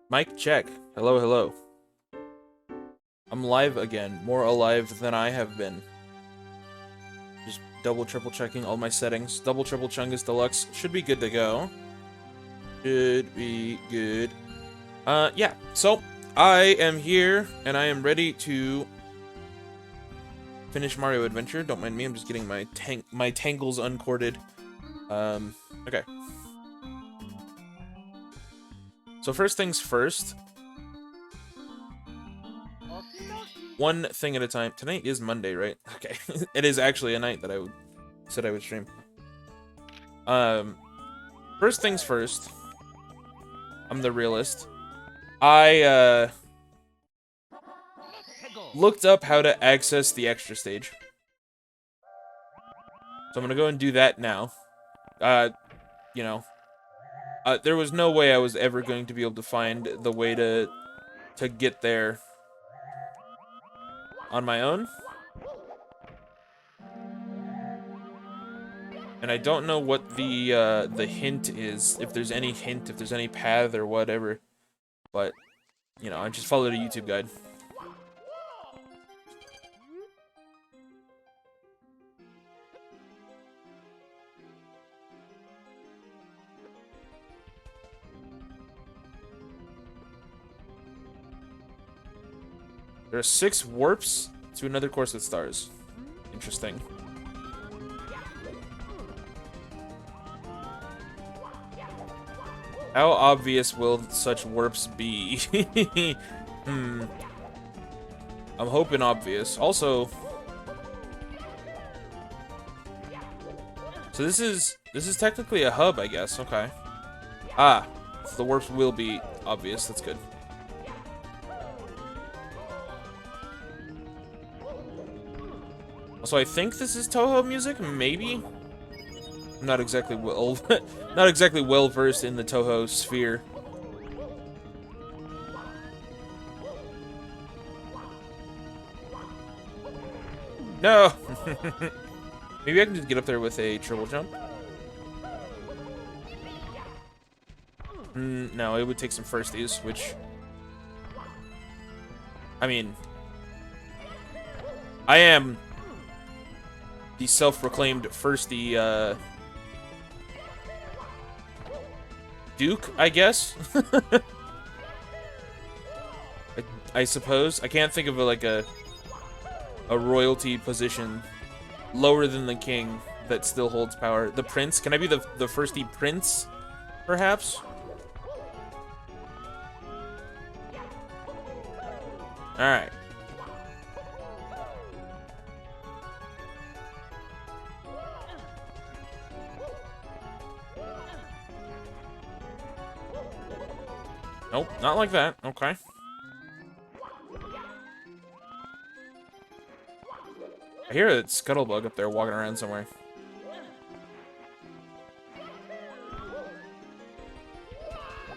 Mic check. Hello, hello. I'm live again. More alive than I have been. Just double, triple checking all my settings. Double, triple Chungus Deluxe. Should be good to go. Should be good. Yeah. So, I am here, and I am ready to finish Mario Adventure. Don't mind me, I'm just getting my tangles uncorded. Okay. So first things first. One thing at a time. Tonight is Monday, right? Okay. It is actually a night that said I would stream. First things first. I'm the realist. I looked up how to access the extra stage. So I'm gonna go and do that now. You know, there was no way I was ever going to be able to find the way to get there on my own. And I don't know what the hint is, if there's any hint, if there's any path or whatever. But, you know, I just followed a YouTube guide. There are 6 warps to another course with stars. Interesting. How obvious will such warps be? I'm hoping obvious. Also, so this is technically a hub, I guess. Okay. Ah, so the warps will be obvious. That's good. Also, I think this is Toho music. Maybe. I'm not exactly not exactly well versed in the Toho sphere. No. Maybe I can just get up there with a triple jump. No, it would take some firsties, which, I mean, I am the self-proclaimed firstie Duke, I guess. I suppose. I can't think of a royalty position lower than the king that still holds power. The prince? Can I be the firstie prince, perhaps? Alright. Nope, not like that. Okay. I hear a scuttlebug up there walking around somewhere.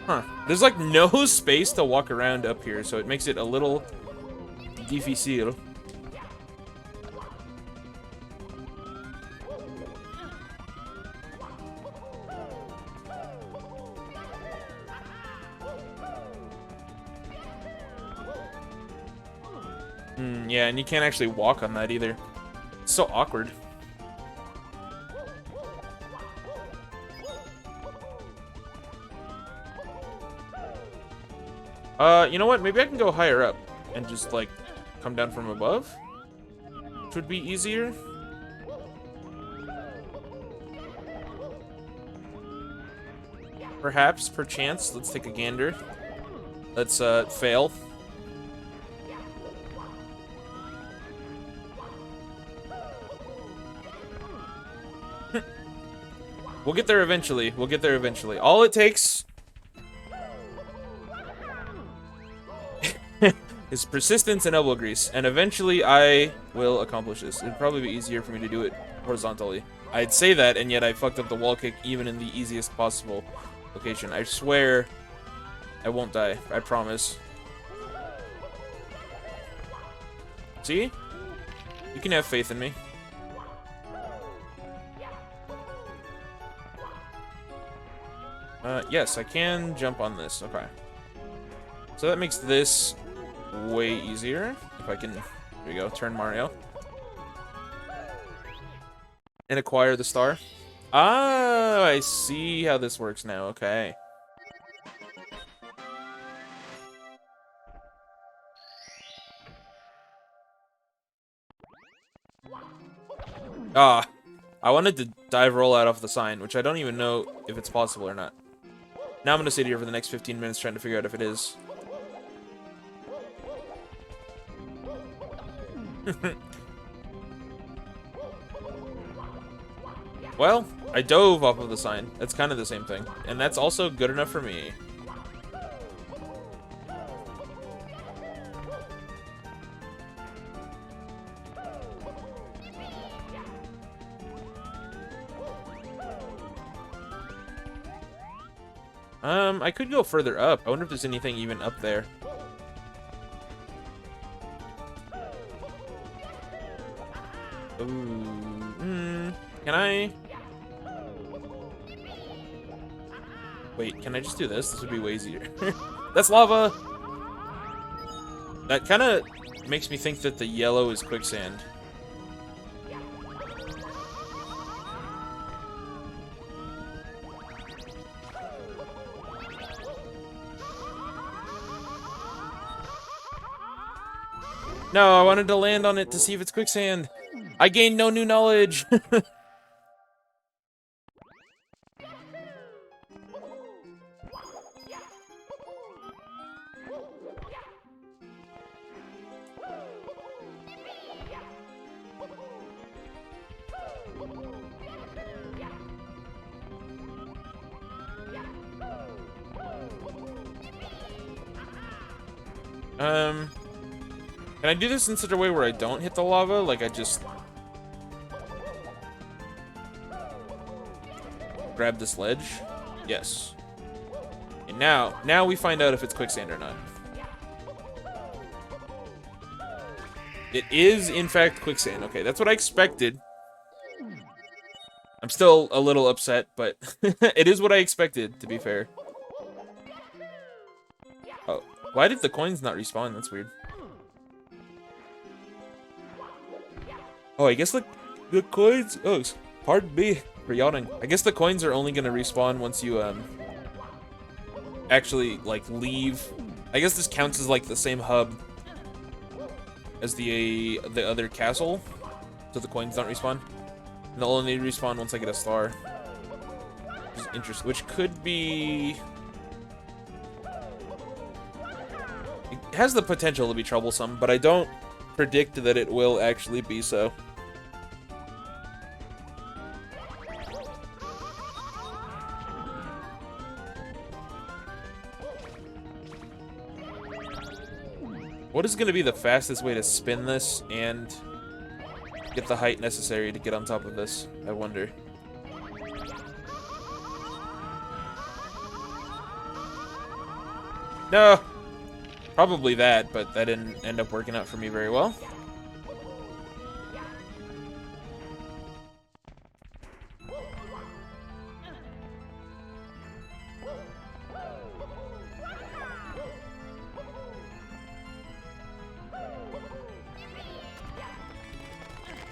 Huh. There's like no space to walk around up here, so it makes it a little difficile. Yeah, and you can't actually walk on that either. It's so awkward. You know what? Maybe I can go higher up and just, like, come down from above? Which would be easier. Perhaps, perchance. Let's take a gander. Let's, fail. We'll get there eventually. We'll get there eventually. All it takes is persistence and elbow grease, and eventually I will accomplish this. It'd probably be easier for me to do it horizontally. I'd say that, and yet I fucked up the wall kick even in the easiest possible location. I swear I won't die. I promise. See? You can have faith in me. Yes, I can jump on this. Okay. So that makes this way easier. If I can, here we go, turn Mario. And acquire the star. Ah, I see how this works now, okay. Ah, I wanted to dive roll out off the sign, which I don't even know if it's possible or not. Now I'm gonna sit here for the next 15 minutes trying to figure out if it is. Well, I dove off of the sign. That's kind of the same thing. And that's also good enough for me. I could go further up. I wonder if there's anything even up there. Ooh, can I? Wait, can I just do this? This would be way easier. That's lava! That kind of makes me think that the yellow is quicksand. No, I wanted to land on it to see if it's quicksand. I gained no new knowledge. Can I do this in such a way where I don't hit the lava? Like I just grab this ledge? Yes. And now we find out if it's quicksand or not. It is, in fact, quicksand. Okay, that's what I expected. I'm still a little upset, but it is what I expected, to be fair. Oh, why did the coins not respawn? That's weird. Oh, I guess the coins... Oh, pardon me for yawning. I guess the coins are only gonna respawn once you, actually, like, leave. I guess this counts as, like, the same hub as the other castle, so the coins don't respawn. And they'll only respawn once I get a star. Which is interesting. Which could be... It has the potential to be troublesome, but I don't predict that it will actually be so. What is going to be the fastest way to spin this and get the height necessary to get on top of this? I wonder. No! Probably that, but that didn't end up working out for me very well.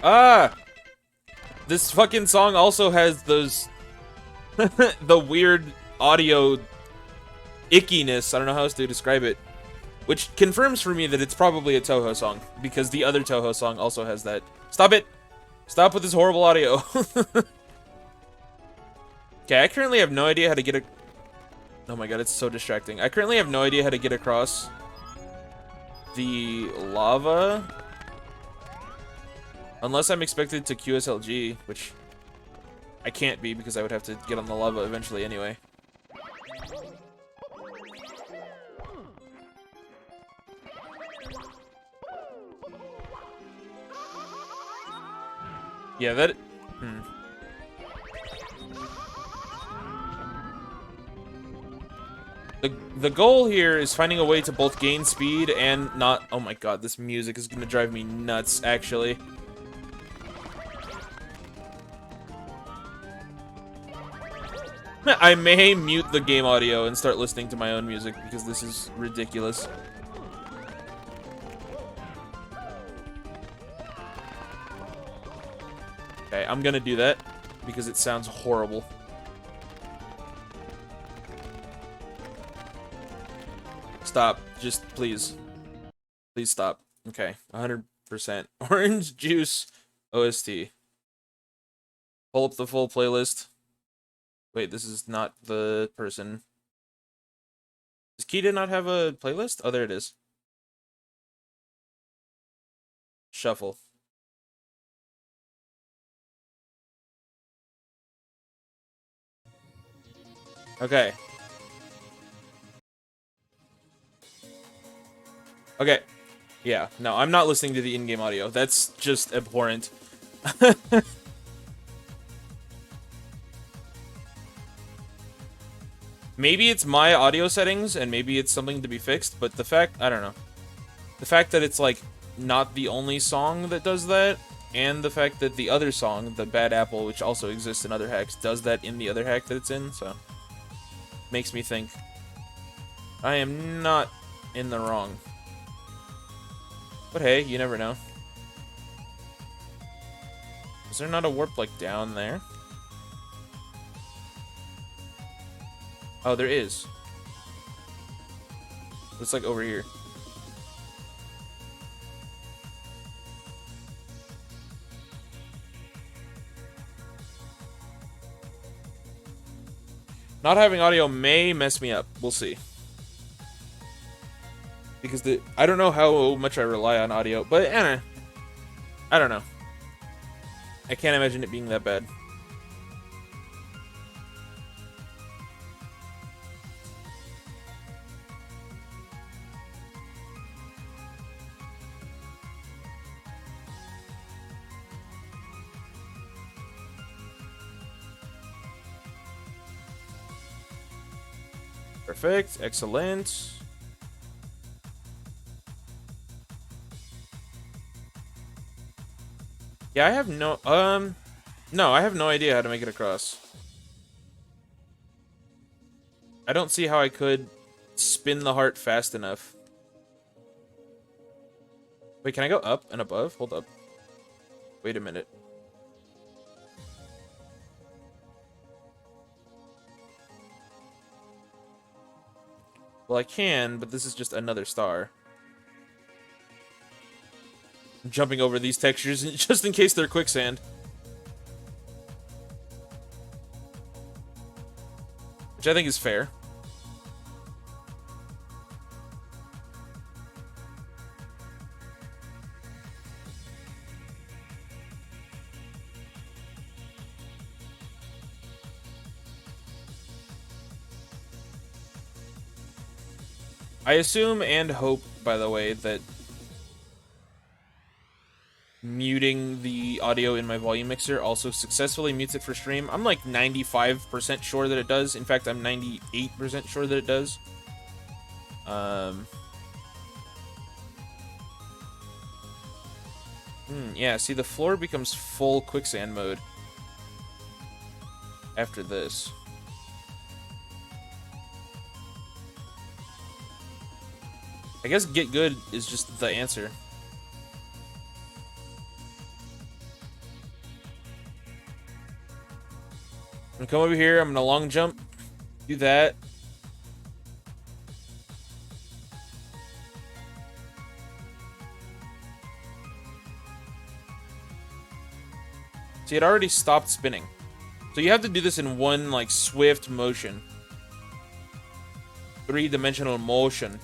Ah! This fucking song also has those... the weird audio ickiness. I don't know how else to describe it. Which confirms for me that it's probably a Toho song. Because the other Toho song also has that. Stop it! Stop with this horrible audio. Okay, I currently have no idea how to get a... Oh my god, it's so distracting. I currently have no idea how to get across the lava. Unless I'm expected to QSLG, which I can't be because I would have to get on the lava eventually anyway. Yeah, that... The goal here is finding a way to both gain speed and not... Oh my god, this music is gonna drive me nuts, actually. I may mute the game audio and start listening to my own music because this is ridiculous. Okay, I'm gonna do that because it sounds horrible. Stop. Just please. Please stop. Okay, 100%. Orange Juice OST. Pull up the full playlist. Wait, this is not the person. Does Kita not have a playlist? Oh, there it is. Shuffle. Okay. Okay. Yeah, no, I'm not listening to the in-game audio. That's just abhorrent. Maybe it's my audio settings, and maybe it's something to be fixed, but the fact, I don't know. The fact that it's, like, not the only song that does that, and the fact that the other song, the Bad Apple, which also exists in other hacks, does that in the other hack that it's in, so... makes me think I am not in the wrong. But hey, you never know. Is there not a warp, like, down there? Oh, there is. It's, like, over here. Not having audio may mess me up. We'll see. Because I don't know how much I rely on audio, but I don't know. I can't imagine it being that bad. Perfect. Excellent. Yeah, I have no, no, I have no idea how to make it across. I don't see how I could spin the heart fast enough. Wait, can I go up and above? Hold up. Wait a minute. Well, I can, but this is just another star. I'm jumping over these textures just in case they're quicksand. Which I think is fair. I assume and hope, by the way, that muting the audio in my volume mixer also successfully mutes it for stream. I'm like 95% sure that it does. In fact, I'm 98% sure that it does. Yeah, see, the floor becomes full quicksand mode after this. I guess get good is just the answer. I'm gonna come over here, I'm gonna long jump, do that. See, it already stopped spinning. So you have to do this in one, like, swift motion. 3-dimensional motion.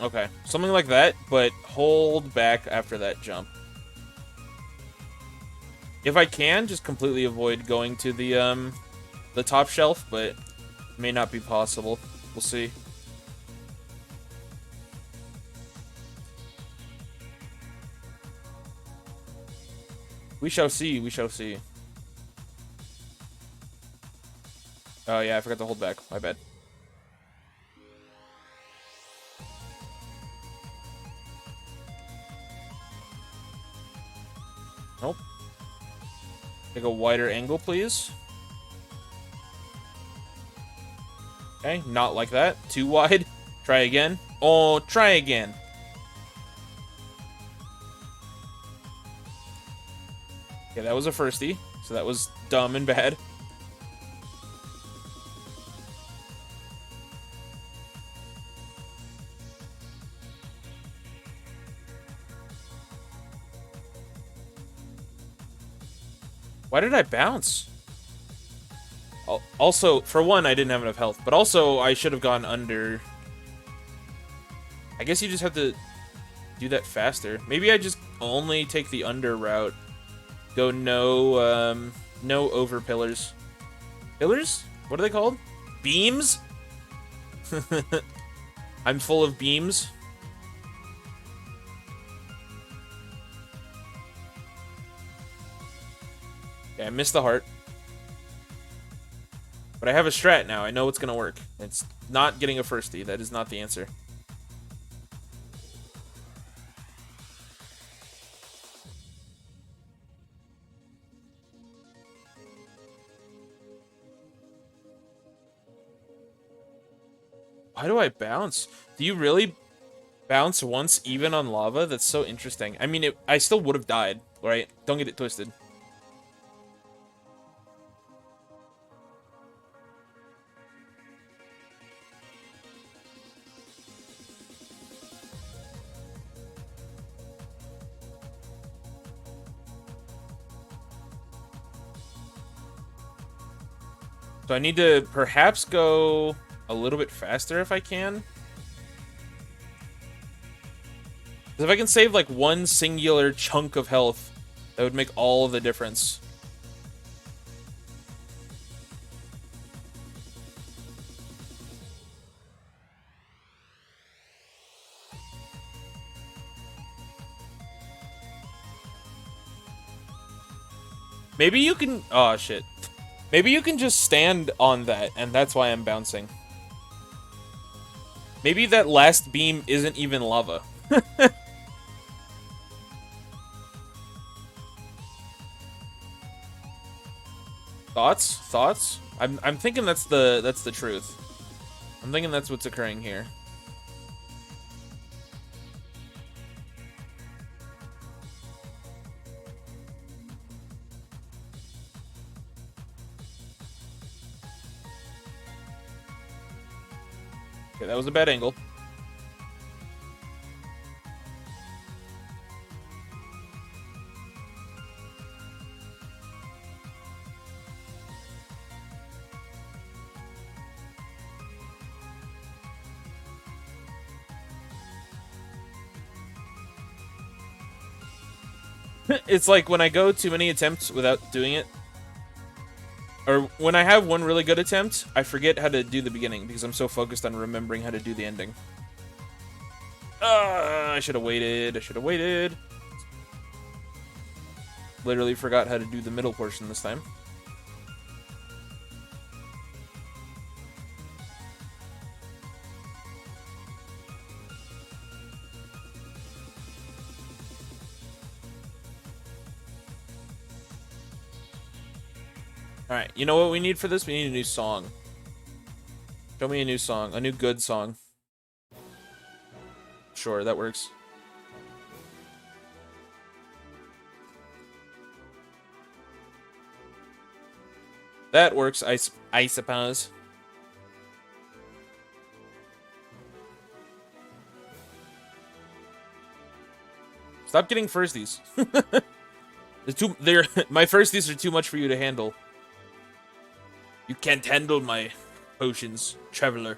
Okay. Something like that, but hold back after that jump. If I can, just completely avoid going to the top shelf, but may not be possible. We'll see. We shall see, we shall see. Oh yeah, I forgot to hold back. My bad. Nope. Take a wider angle, please. Okay, not like that. Too wide. Try again. Oh, try again. Okay, that was a firstie, so that was dumb and bad. Why did I bounce? Also, for one, I didn't have enough health, but also I should have gone under. I guess you just have to do that faster. Maybe I just only take the under route. Go no over pillars. Pillars? What are they called? Beams? I'm full of beams. Okay, I missed the heart. But I have a strat now. I know it's gonna work. It's not getting a firstie. That is not the answer. Why do I bounce? Do you really bounce once even on lava? That's so interesting. I mean, I still would have died, right? Don't get it twisted. So I need to perhaps go a little bit faster if I can. If I can save like one singular chunk of health, that would make all of the difference. Maybe you can... Oh, shit. Maybe you can just stand on that, and that's why I'm bouncing. Maybe that last beam isn't even lava. Thoughts? Thoughts? I'm thinking that's the truth. I'm thinking that's what's occurring here. Okay, that was a bad angle. It's like when I go too many attempts without doing it, or when I have one really good attempt, I forget how to do the beginning because I'm so focused on remembering how to do the ending. I should have waited. I should have waited. Literally forgot how to do the middle portion this time. Alright, you know what we need for this? We need a new song. Show me a new song. A new good song. Sure, that works. That works, I suppose. Stop getting firsties. My firsties are too much for you to handle. You can't handle my potions, traveler.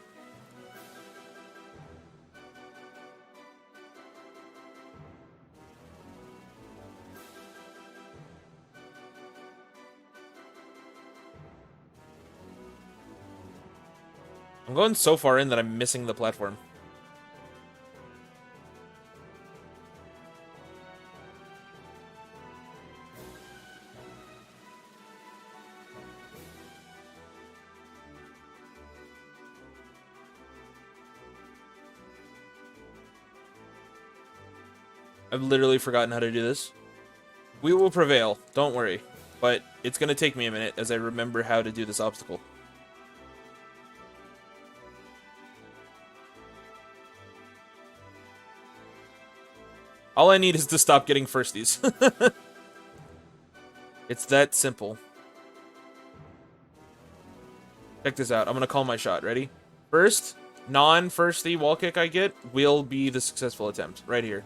I'm going so far in that I'm missing the platform. I've literally forgotten how to do this. We will prevail, don't worry. But it's gonna take me a minute as I remember how to do this obstacle. All I need is to stop getting firsties. It's that simple. Check this out. I'm gonna call my shot. Ready? First non-firsty wall kick I get will be the successful attempt. Right here.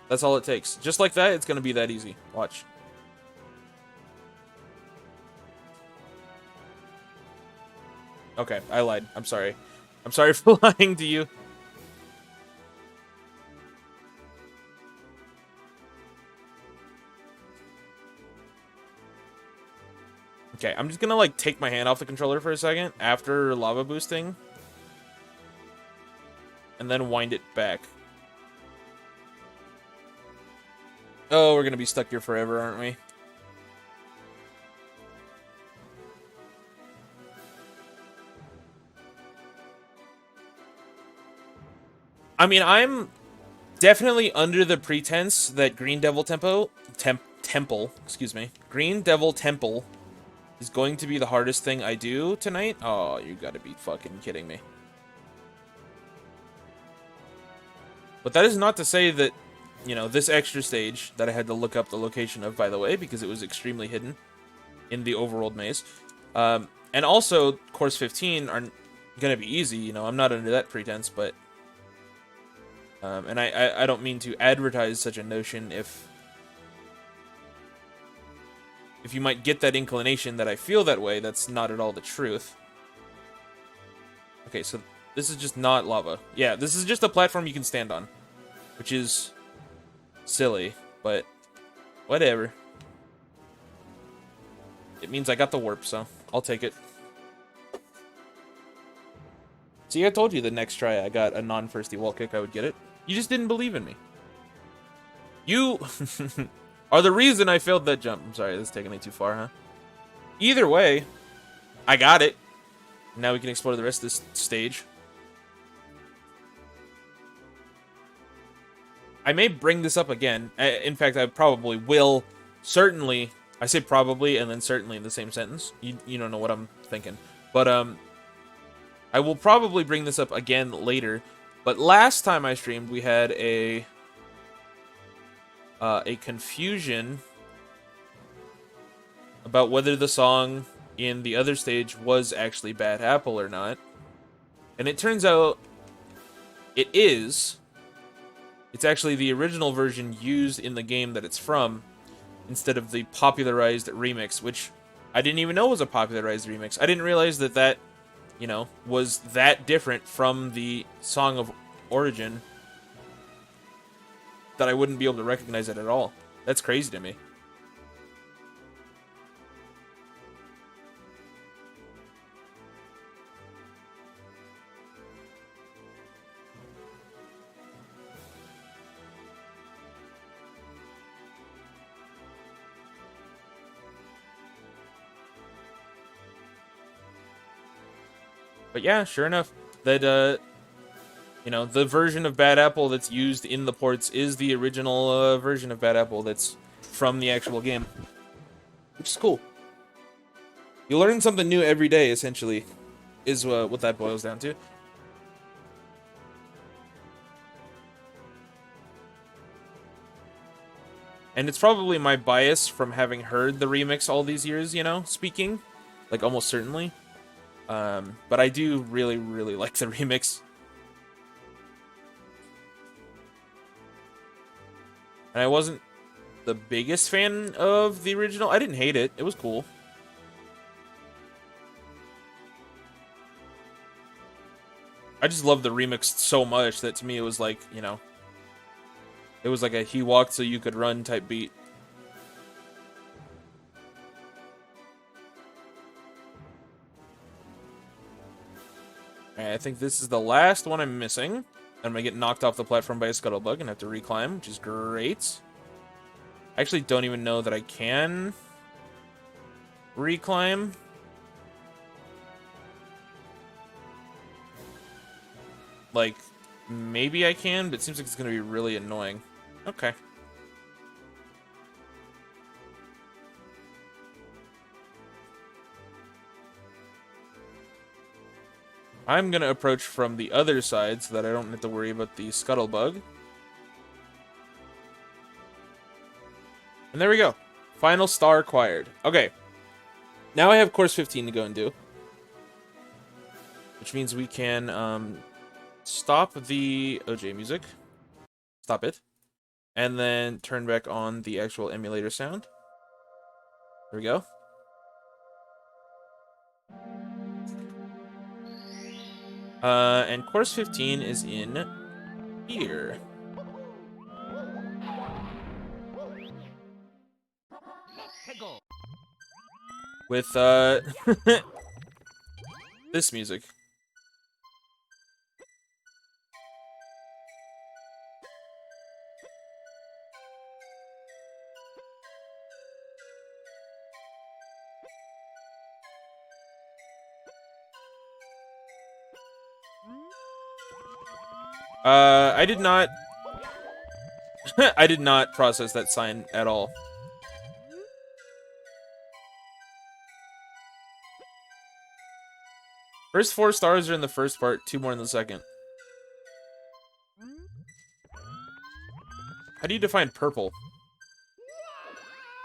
That's all it takes. Just like that, it's gonna be that easy. Watch. Okay, I lied. I'm sorry. I'm sorry for lying to you. Okay, I'm just gonna, like, take my hand off the controller for a second after lava boosting. And then wind it back. Oh, we're gonna be stuck here forever, aren't we? I mean, I'm definitely under the pretense that Green Devil Temple, excuse me, Green Devil Temple is going to be the hardest thing I do tonight. Oh, you gotta be fucking kidding me. But that is not to say that, you know, this extra stage that I had to look up the location of, by the way, because it was extremely hidden in the overworld maze. And also, course 15 are gonna be easy, you know, I'm not under that pretense, but... and I don't mean to advertise such a notion if you might get that inclination that I feel that way, that's not at all the truth. Okay, so this is just not lava. Yeah, this is just a platform you can stand on, which is silly, but whatever. It means I got the warp, so I'll take it. See, I told you the next try I got a non-firsty wall kick, I would get it. You just didn't believe in me. You are the reason I failed that jump. I'm sorry, that's taking me too far, huh? Either way, I got it. Now we can explore the rest of this stage. I may bring this up again. In fact, I probably will. Certainly, I say probably and then certainly in the same sentence. You don't know what I'm thinking. But, I will probably bring this up again later. But last time I streamed, we had a confusion about whether the song in the other stage was actually Bad Apple or not. And it turns out it is. It's actually the original version used in the game that it's from, instead of the popularized remix, which I didn't even know was a popularized remix. I didn't realize that, you know, was that different from the song of origin that I wouldn't be able to recognize it at all. That's crazy to me. But yeah, sure enough, that, you know, the version of Bad Apple that's used in the ports is the original version of Bad Apple that's from the actual game. Which is cool. You learn something new every day, essentially, is what that boils down to. And it's probably my bias from having heard the remix all these years, you know, speaking. Like, almost certainly. But I do really, really like the remix. And I wasn't the biggest fan of the original. I didn't hate it. It was cool. I just loved the remix so much that to me it was like, you know, it was like a he walked so you could run type beat. Alright, I think this is the last one I'm missing. I'm gonna get knocked off the platform by a scuttlebug and have to reclimb, which is great. I actually don't even know that I can reclimb. Like, maybe I can, but it seems like it's gonna be really annoying. Okay. I'm gonna approach from the other side so that I don't have to worry about the scuttlebug. And there we go. Final star acquired. Okay. Now I have course 15 to go and do. Which means we can stop the OJ music. Stop it. And then turn back on the actual emulator sound. There we go. And course 15 is in here. With, this music. I did not... I did not process that sign at all. First 4 stars are in the first part, 2 more in the second. How do you define purple?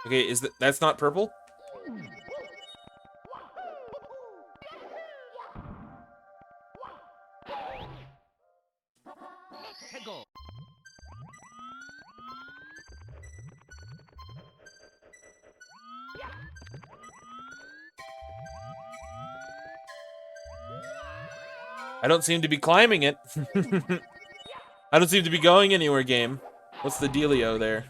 Okay, that's not purple? I don't seem to be climbing it. I don't seem to be going anywhere, game. What's the dealio there?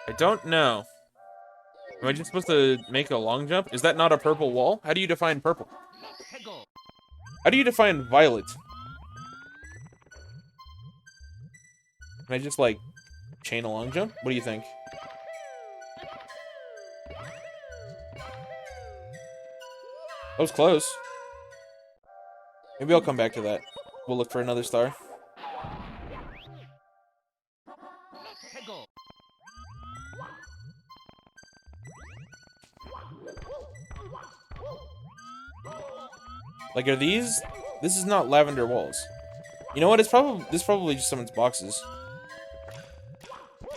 I don't know. Am I just supposed to make a long jump? Is that not a purple wall? How do you define purple? How do you define violet? Can I just, like, chain a long jump? What do you think? That was close. Maybe I'll come back to that. We'll look for another star. Like, are these... This is not lavender walls. You know what? This is probably just someone's boxes.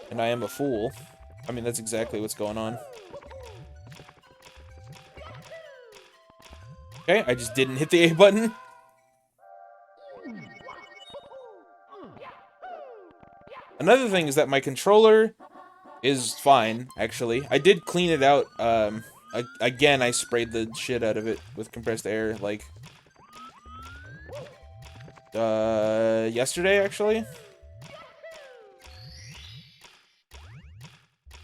And I am a fool. I mean, that's exactly what's going on. Okay, I just didn't hit the A button. Another thing is that my controller is fine, actually. I did clean it out. Again, I sprayed the shit out of it with compressed air, like... yesterday, actually.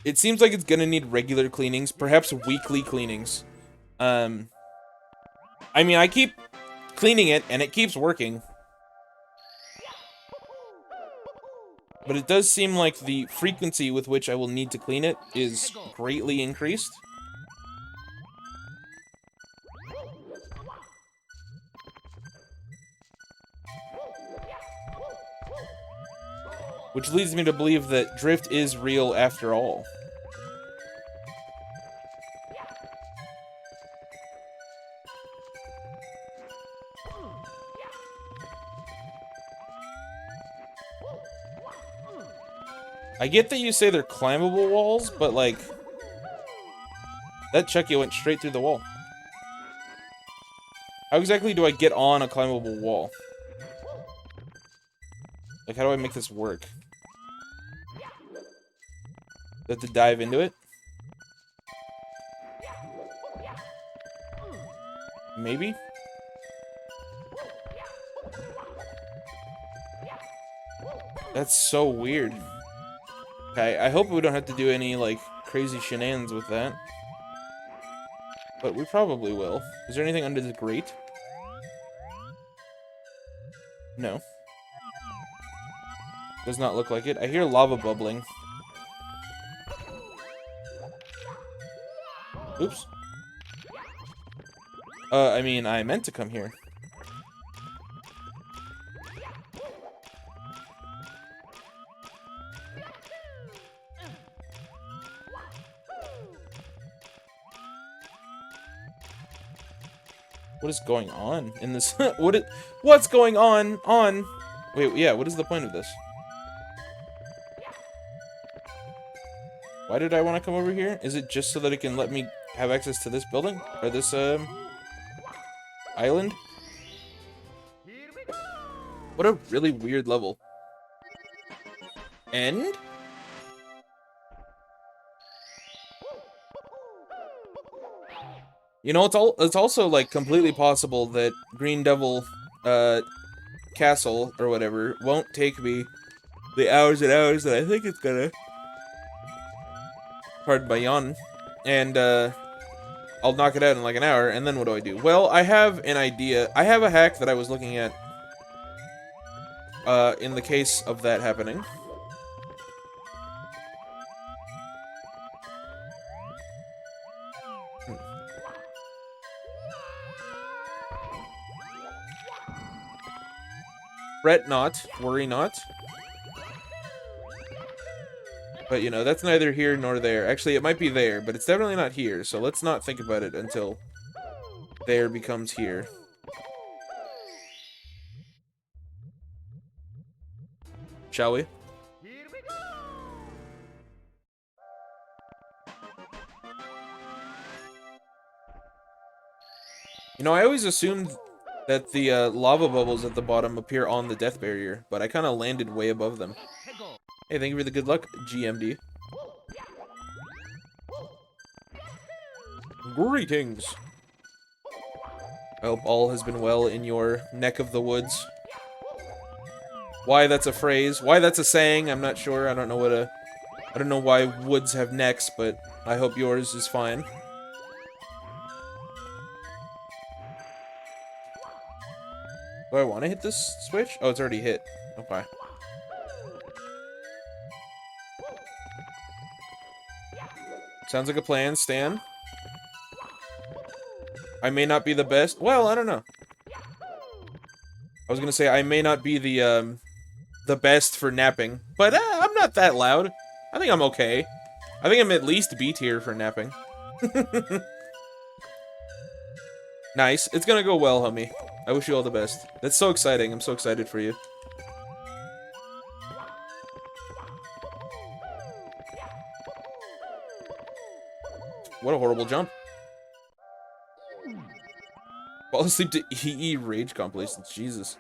It seems like it's gonna need regular cleanings, perhaps weekly cleanings. I mean, I keep cleaning it, and it keeps working. But it does seem like the frequency with which I will need to clean it is greatly increased. Which leads me to believe that drift is real after all. I get that you say they're climbable walls, but like... That Chucky went straight through the wall. How exactly do I get on a climbable wall? Like, how do I make this work? Do I have to dive into it? Maybe? That's so weird. Okay, I hope we don't have to do any, like, crazy shenanigans with that. But we probably will. Is there anything under the grate? No. Does not look like it. I hear lava bubbling. Oops. I mean, I meant to come here. What is going on in this? What's going on? Wait, yeah, what is the point of this? Why did I want to come over here? Is it just so that it can let me have access to this building? Or this, island? What a really weird level. End? You know, it's also, like, completely possible that Green Devil, Castle, or whatever, won't take me the hours and hours that I think it's gonna. Pardon my yawn. And, I'll knock it out in like an hour, and then what do I do? Well, I have an idea. I have a hack that I was looking at, in the case of that happening. Fret not, worry not. But, you know, that's neither here nor there. Actually, it might be there, but it's definitely not here, so let's not think about it until there becomes here. Shall we? You know, I always assumed that the lava bubbles at the bottom appear on the death barrier, but I kind of landed way above them. Hey, thank you for the good luck, GMD. Greetings. I hope all has been well in your neck of the woods. Why that's a phrase, why that's a saying, I'm not sure. I don't know why woods have necks, but I hope yours is fine. Do I want to hit this switch? Oh, it's already hit. Okay. Sounds like a plan, Stan. I may not be the best. Well, I don't know. I was gonna say I may not be the best for napping, but I'm not that loud. I think I'm okay. I think I'm at least B tier for napping. Nice. It's gonna go well, homie. I wish you all the best. That's so exciting. I'm so excited for you. What a horrible jump. Fall asleep to EE rage compilations. Jesus.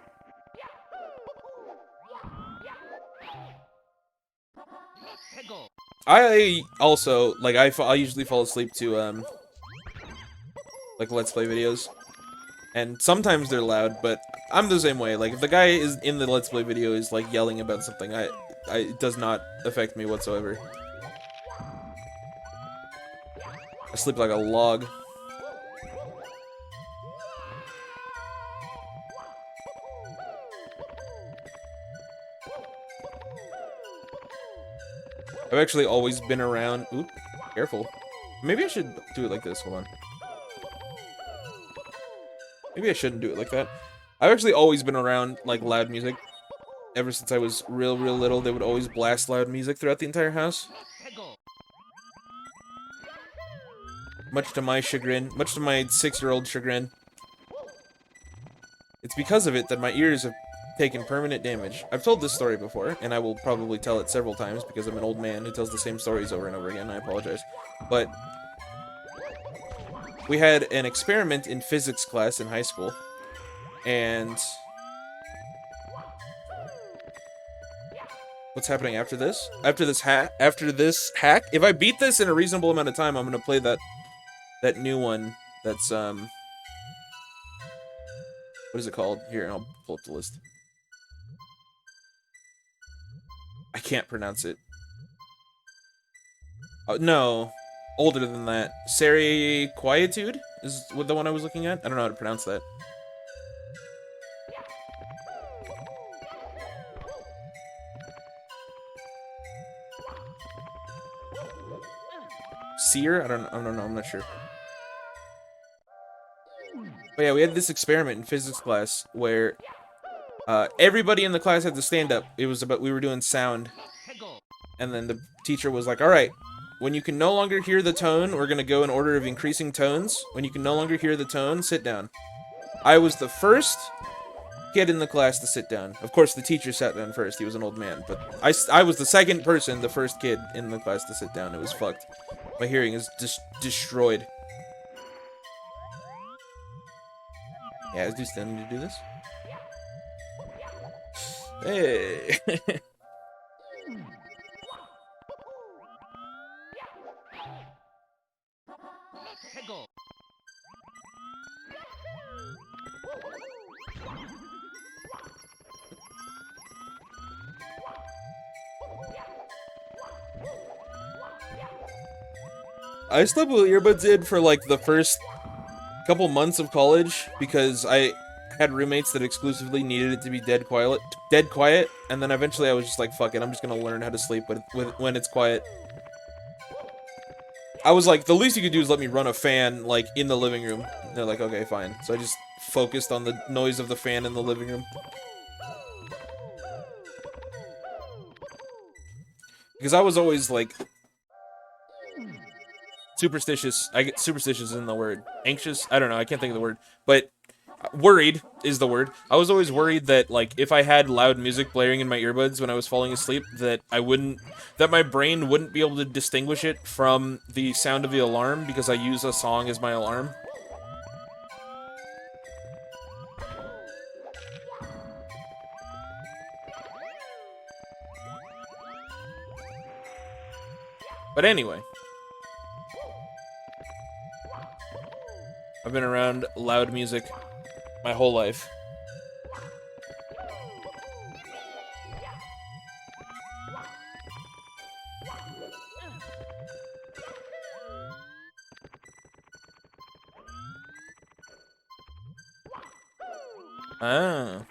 I also, like, I usually fall asleep to, like, Let's Play videos. And sometimes they're loud, but I'm the same way. Like, if the guy is in the Let's Play video is, like, yelling about something, it does not affect me whatsoever. I sleep like a log. I've actually always been around. Oop, careful. Maybe I should do it like this. Hold on. Maybe I shouldn't do it like that. I've actually always been around, like, loud music. Ever since I was real little, they would always blast loud music throughout the entire house. Much to my chagrin. Much to my 6-year-old chagrin. It's because of it that my ears have taken permanent damage. I've told this story before, and I will probably tell it several times because I'm an old man who tells the same stories over and over again. I apologize. But we had an experiment in physics class in high school, and what's happening after this? After this hack? If I beat this in a reasonable amount of time, I'm gonna play that new one that's what is it called? Here, I'll pull up the list. I can't pronounce it. Oh, no. Older than that. Seri Quietude is the one I was looking at. I don't know how to pronounce that. Seer? I don't know, I'm not sure. But yeah, we had this experiment in physics class where everybody in the class had to stand up. It was about, we were doing sound. And then the teacher was like, all right, when you can no longer hear the tone, we're going to go in order of increasing tones. When you can no longer hear the tone, sit down. I was the first kid in the class to sit down. Of course, the teacher sat down first. He was an old man. But I was the second person, the first kid in the class to sit down. It was fucked. My hearing is just destroyed. Yeah, do still need to do this. Hey. I slept with earbuds in for like the first couple months of college because I had roommates that exclusively needed it to be dead quiet, and then eventually I was just like, fuck it, I'm just gonna learn how to sleep when it's quiet. I was like, the least you could do is let me run a fan, like, in the living room. And they're like, okay, fine. So I just focused on the noise of the fan in the living room. Because I was always, like, superstitious. I get superstitious in the word. Anxious? I don't know, I can't think of the word. But worried is the word. I was always worried that, like, if I had loud music blaring in my earbuds when I was falling asleep, that my brain wouldn't be able to distinguish it from the sound of the alarm because I use a song as my alarm. But anyway, I've been around loud music my whole life. Ah.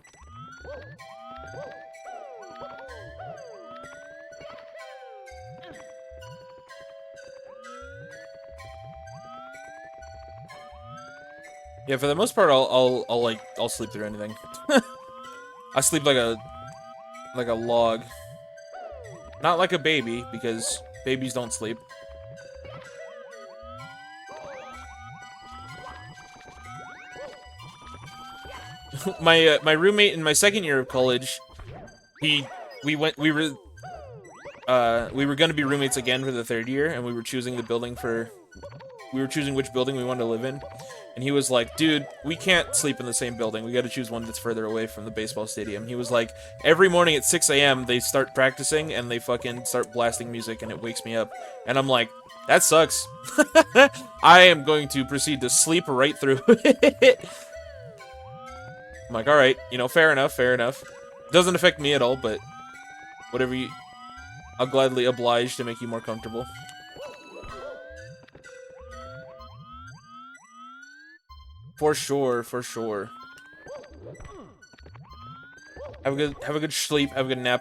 Yeah, for the most part, I'll sleep through anything. I sleep like a log. Not like a baby, because babies don't sleep. My roommate in my second year of college, we were gonna be roommates again for the third year, and we were choosing which building we wanted to live in. And he was like, dude, we can't sleep in the same building. We gotta choose one that's further away from the baseball stadium. He was like, every morning at 6 a.m. they start practicing and they fucking start blasting music and it wakes me up. And I'm like, that sucks. I am going to proceed to sleep right through it. I'm like, alright, you know, fair enough, fair enough. Doesn't affect me at all, but whatever you... I'll gladly oblige to make you more comfortable. For sure, for sure. Have a good sleep, have a good nap.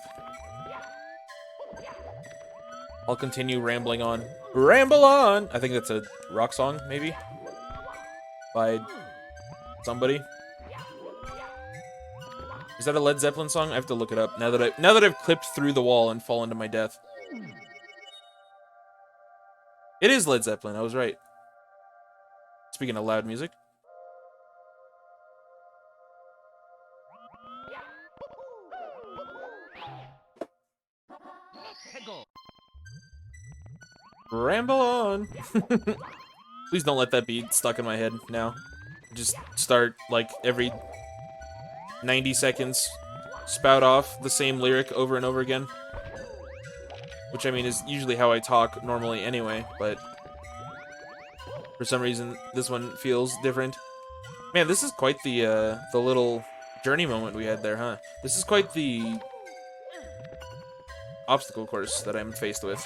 I'll continue rambling on. Ramble on! I think that's a rock song, maybe? By somebody. Is that a Led Zeppelin song? I have to look it up now that I've clipped through the wall and fallen to my death. It is Led Zeppelin, I was right. Speaking of loud music. Ramble on. Please don't let that be stuck in my head now. Just start, like, every 90 seconds, spout off the same lyric over and over again. Which, I mean, is usually how I talk normally anyway, but for some reason, this one feels different. Man, this is quite the little journey moment we had there, huh? This is quite the obstacle course that I'm faced with.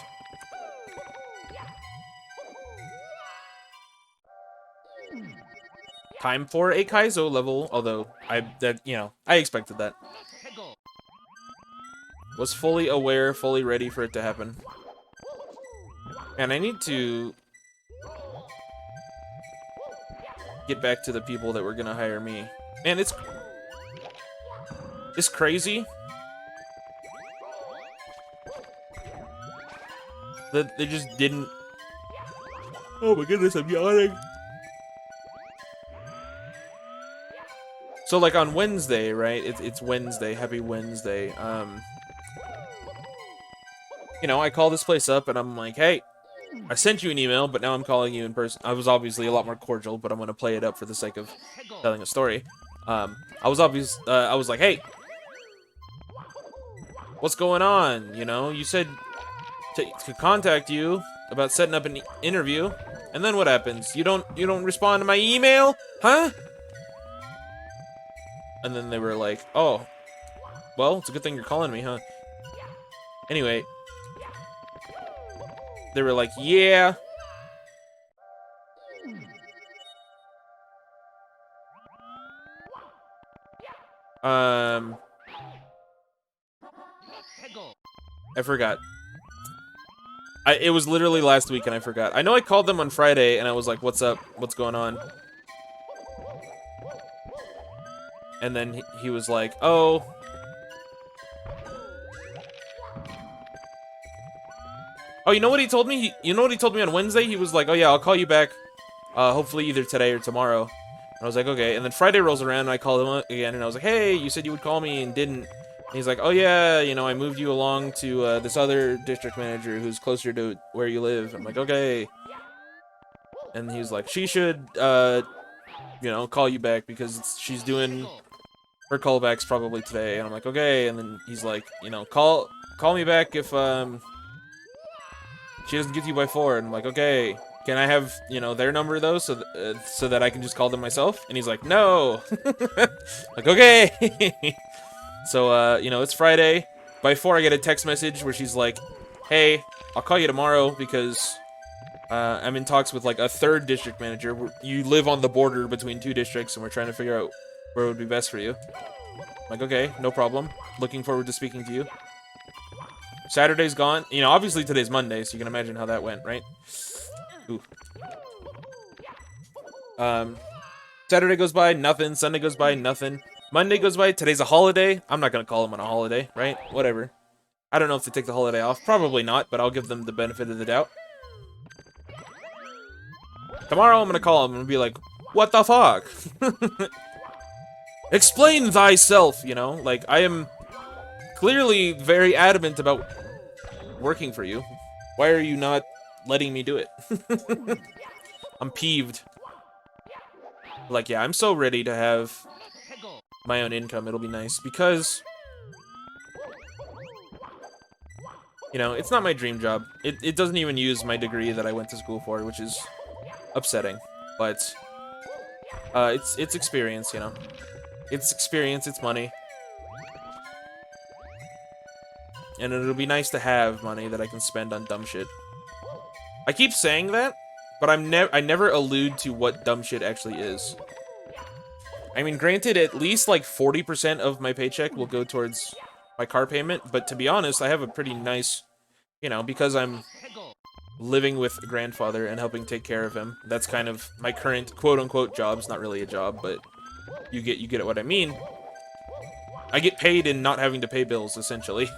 Time for a Kaizo level, although I expected that. Was fully aware, fully ready for it to happen. And I need to... get back to the people that were gonna hire me. Man, it's crazy that they just didn't. Oh my goodness, I'm yawning. So like on Wednesday, right? It's Wednesday. Happy Wednesday. You know, I call this place up and I'm like, hey, I sent you an email, but now I'm calling you in person. I was obviously a lot more cordial, but I'm gonna play it up for the sake of telling a story. I was like, hey, what's going on? You know, you said to contact you about setting up an interview, and then what happens? You don't respond to my email, huh? And then they were like, oh, well, it's a good thing you're calling me, huh? Anyway, they were like, yeah. I forgot. It was literally last week and I forgot. I know I called them on Friday and I was like, what's up? What's going on? And then he was like, oh. Oh, you know what he told me? You know what he told me on Wednesday? He was like, oh yeah, I'll call you back. Hopefully either today or tomorrow. And I was like, okay. And then Friday rolls around and I called him again and I was like, hey, you said you would call me and didn't. And he's like, oh yeah, you know, I moved you along to this other district manager who's closer to where you live. I'm like, okay. And he's like, she should, you know, call you back because she's doing her callbacks probably today. And I'm like, okay. And then he's like, you know, call me back if she doesn't get to you by 4. And I'm like, okay. Can I have, you know, their number though, so that I can just call them myself? And he's like, no. Like, okay. So you know, it's Friday. By 4, I get a text message where she's like, hey, I'll call you tomorrow because I'm in talks with like a 3rd district manager. You live on the border between 2 districts, and we're trying to figure out where it would be best for you. I'm like, okay, no problem. Looking forward to speaking to you. Saturday's gone. You know, obviously today's Monday, so you can imagine how that went, right? Ooh. Saturday goes by, nothing. Sunday goes by, nothing. Monday goes by, today's a holiday. I'm not gonna call them on a holiday, right? Whatever. I don't know if they take the holiday off. Probably not, but I'll give them the benefit of the doubt. Tomorrow I'm gonna call them and be like, what the fuck? Explain thyself, you know? Like, I am clearly very adamant about working for you. Why are you not letting me do it? I'm peeved. Like, yeah, I'm so ready to have my own income. It'll be nice because, you know, it's not my dream job. It doesn't even use my degree that I went to school for, which is upsetting. But it's experience, you know. It's experience, it's money. And it'll be nice to have money that I can spend on dumb shit. I keep saying that, but I never allude to what dumb shit actually is. I mean, granted, at least like 40% of my paycheck will go towards my car payment, but to be honest, I have a pretty nice, you know, because I'm living with a grandfather and helping take care of him. That's kind of my current quote-unquote job. It's not really a job, but you get what I mean. I get paid in not having to pay bills, essentially.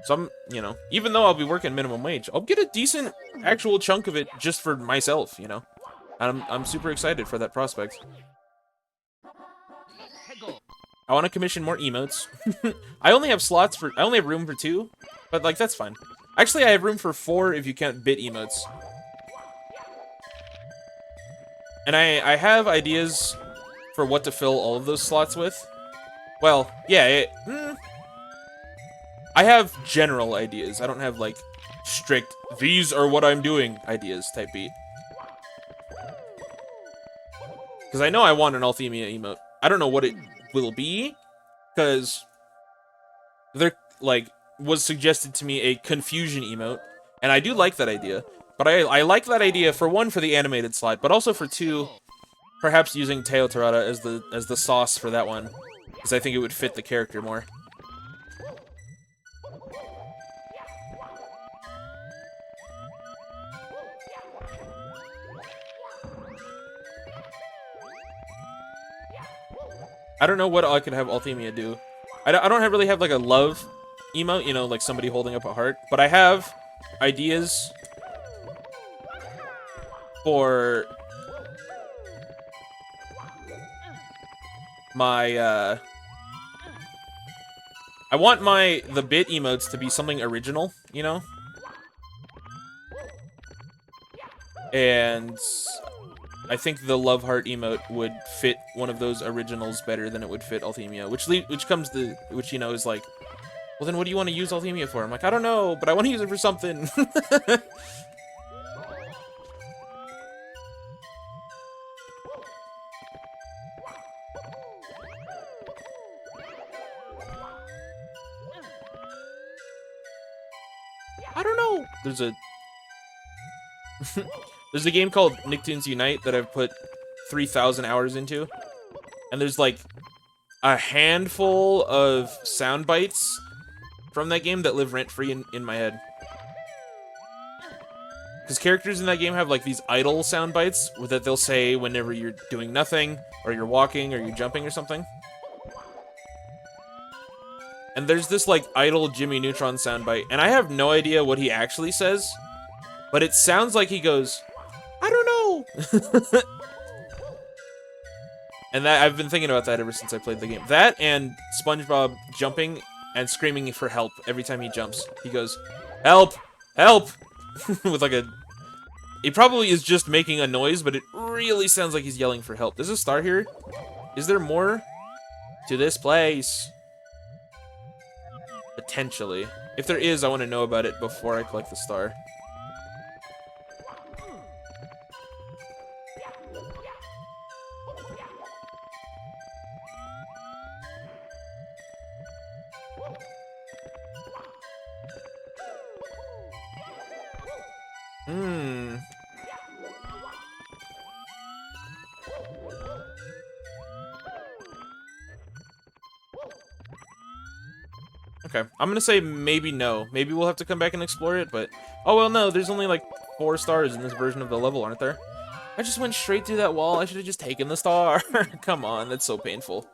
So I'm, you know, even though I'll be working minimum wage, I'll get a decent actual chunk of it just for myself, you know. And I'm super excited for that prospect. I want to commission more emotes. I only have room for 2, but like that's fine. Actually, I have room for 4 if you count bit emotes. And I have ideas for what to fill all of those slots with. Well, yeah, I have general ideas. I don't have, like, strict, these are what I'm doing ideas type beat. Because I know I want an Althemia emote. I don't know what it will be, because there, like, was suggested to me a confusion emote, and I do like that idea. But I like that idea, for 1, for the animated slide, but also for 2, perhaps using Teo Tarada as the sauce for that one, because I think it would fit the character more. I don't know what I could have Althemia do. I don't really have like a love emote, you know, like somebody holding up a heart, but I have ideas for my I want the bit emotes to be something original, you know? And I think the love heart emote would fit one of those originals better than it would fit Althemia, which you know is like, well then what do you want to use Althemia for? I'm like, I don't know, but I want to use it for something. I don't know. There's a game called Nicktoons Unite that I've put 3,000 hours into, and there's like a handful of sound bites from that game that live rent-free in my head. Because characters in that game have like these idle sound bites that they'll say whenever you're doing nothing, or you're walking, or you're jumping or something. And there's this like idle Jimmy Neutron soundbite, and I have no idea what he actually says, but it sounds like he goes, I don't know. And that I've been thinking about that ever since I played the game. That and SpongeBob jumping and screaming for help every time he jumps. He goes, help, help, with like a. He probably is just making a noise, but it really sounds like he's yelling for help. There's a star here. Is there more to this place? Potentially. If there is, I want to know about it before I collect the star. Okay, I'm gonna say maybe no. Maybe we'll have to come back and explore it, but... Oh, well, no, there's only, like, 4 stars in this version of the level, aren't there? I just went straight through that wall. I should have just taken the star. Come on, that's so painful.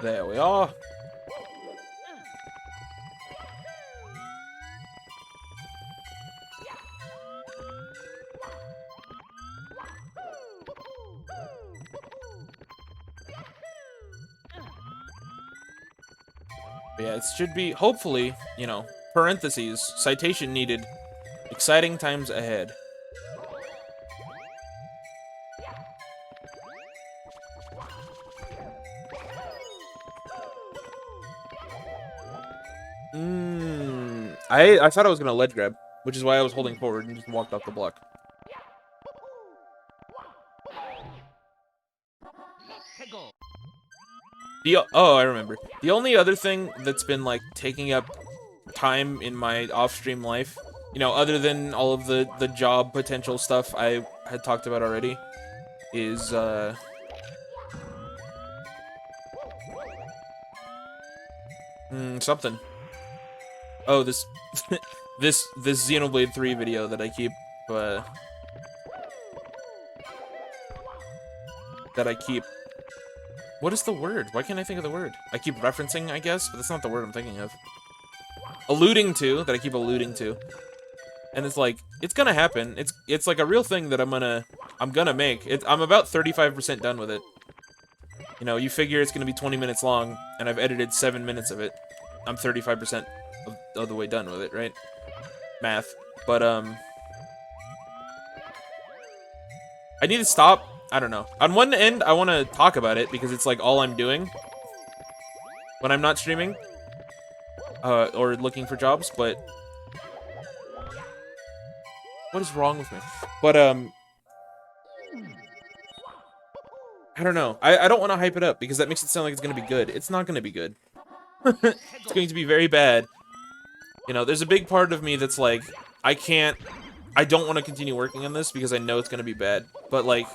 There we are. But yeah, it should be, hopefully, you know, parentheses, citation needed, exciting times ahead. I thought I was gonna ledge grab, which is why I was holding forward and just walked off the block. Oh, I remember. The only other thing that's been like taking up time in my off-stream life, you know, other than all of the job potential stuff I had talked about already, is something. Oh, this this Xenoblade 3 video that I keep what is the word? Why can't I think of the word? I keep referencing, I guess, but that's not the word I'm thinking of. Alluding to, that I keep alluding to. And it's like, it's gonna happen. It's like a real thing that I'm gonna make. I'm about 35% done with it. You know, you figure it's gonna be 20 minutes long, and I've edited 7 minutes of it. I'm 35% of the way done with it, right? Math. But, I need to stop. I don't know. On one end, I want to talk about it because it's like all I'm doing when I'm not streaming or looking for jobs, but what is wrong with me? But I don't know. I don't want to hype it up because that makes it sound like it's going to be good. It's not going to be good. It's going to be very bad. You know, there's a big part of me that's like, I don't want to continue working on this because I know it's going to be bad. But, like,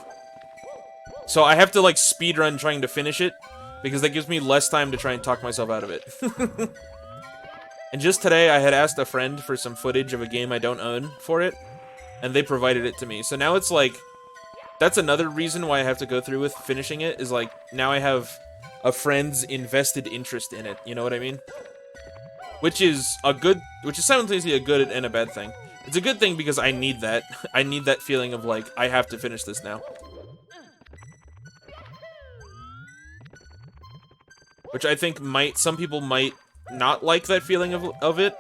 so I have to, like, speedrun trying to finish it because that gives me less time to try and talk myself out of it. And just today, I had asked a friend for some footage of a game I don't own for it, and they provided it to me. So now it's like, that's another reason why I have to go through with finishing it, is like, now I have a friend's invested interest in it, you know what I mean? Which is simultaneously a good and a bad thing. It's a good thing because I need that. I need that feeling of like, I have to finish this now. Which I think some people might not like that feeling of it.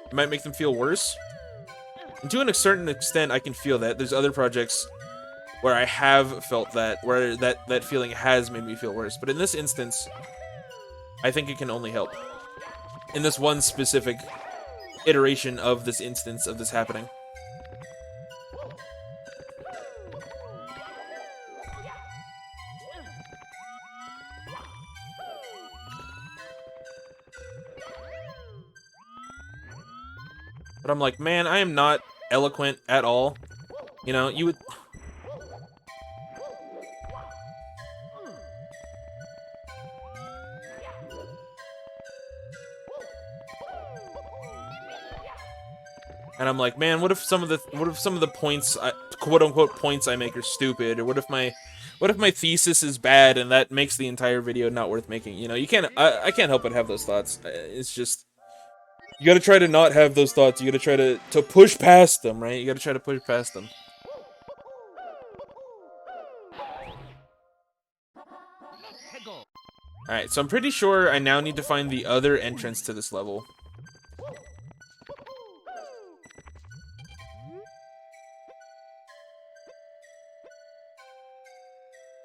It might make them feel worse. And to a certain extent, I can feel that. There's other projects where I have felt that, where that feeling has made me feel worse. But in this instance, I think it can only help. In this one specific iteration of this instance of this happening. But I'm like, man, I am not eloquent at all. You know, you would... And I'm like, man, what if some of the points, quote unquote points I make are stupid, or what if my thesis is bad and that makes the entire video not worth making? You know, you can't. I can't help but have those thoughts. It's just, you gotta try to not have those thoughts. You gotta try to push past them, right? You gotta try to push past them. Alright, so I'm pretty sure I now need to find the other entrance to this level.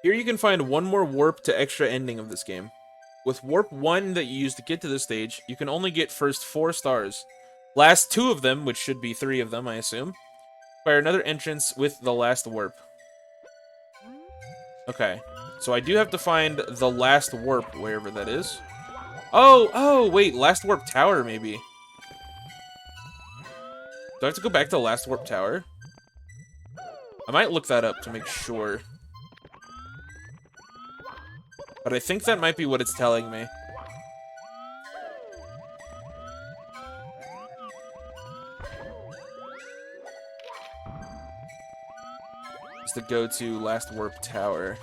Here you can find one more warp to extra ending of this game. With warp 1 that you use to get to this stage, you can only get first 4 stars. Last 2 of them, which should be 3 of them, I assume, require another entrance with the last warp. Okay, so I do have to find the last warp, wherever that is. Oh, wait, last warp tower, maybe. Do I have to go back to last warp tower? I might look that up to make sure. But I think that might be what it's telling me. Is to go to last warp tower.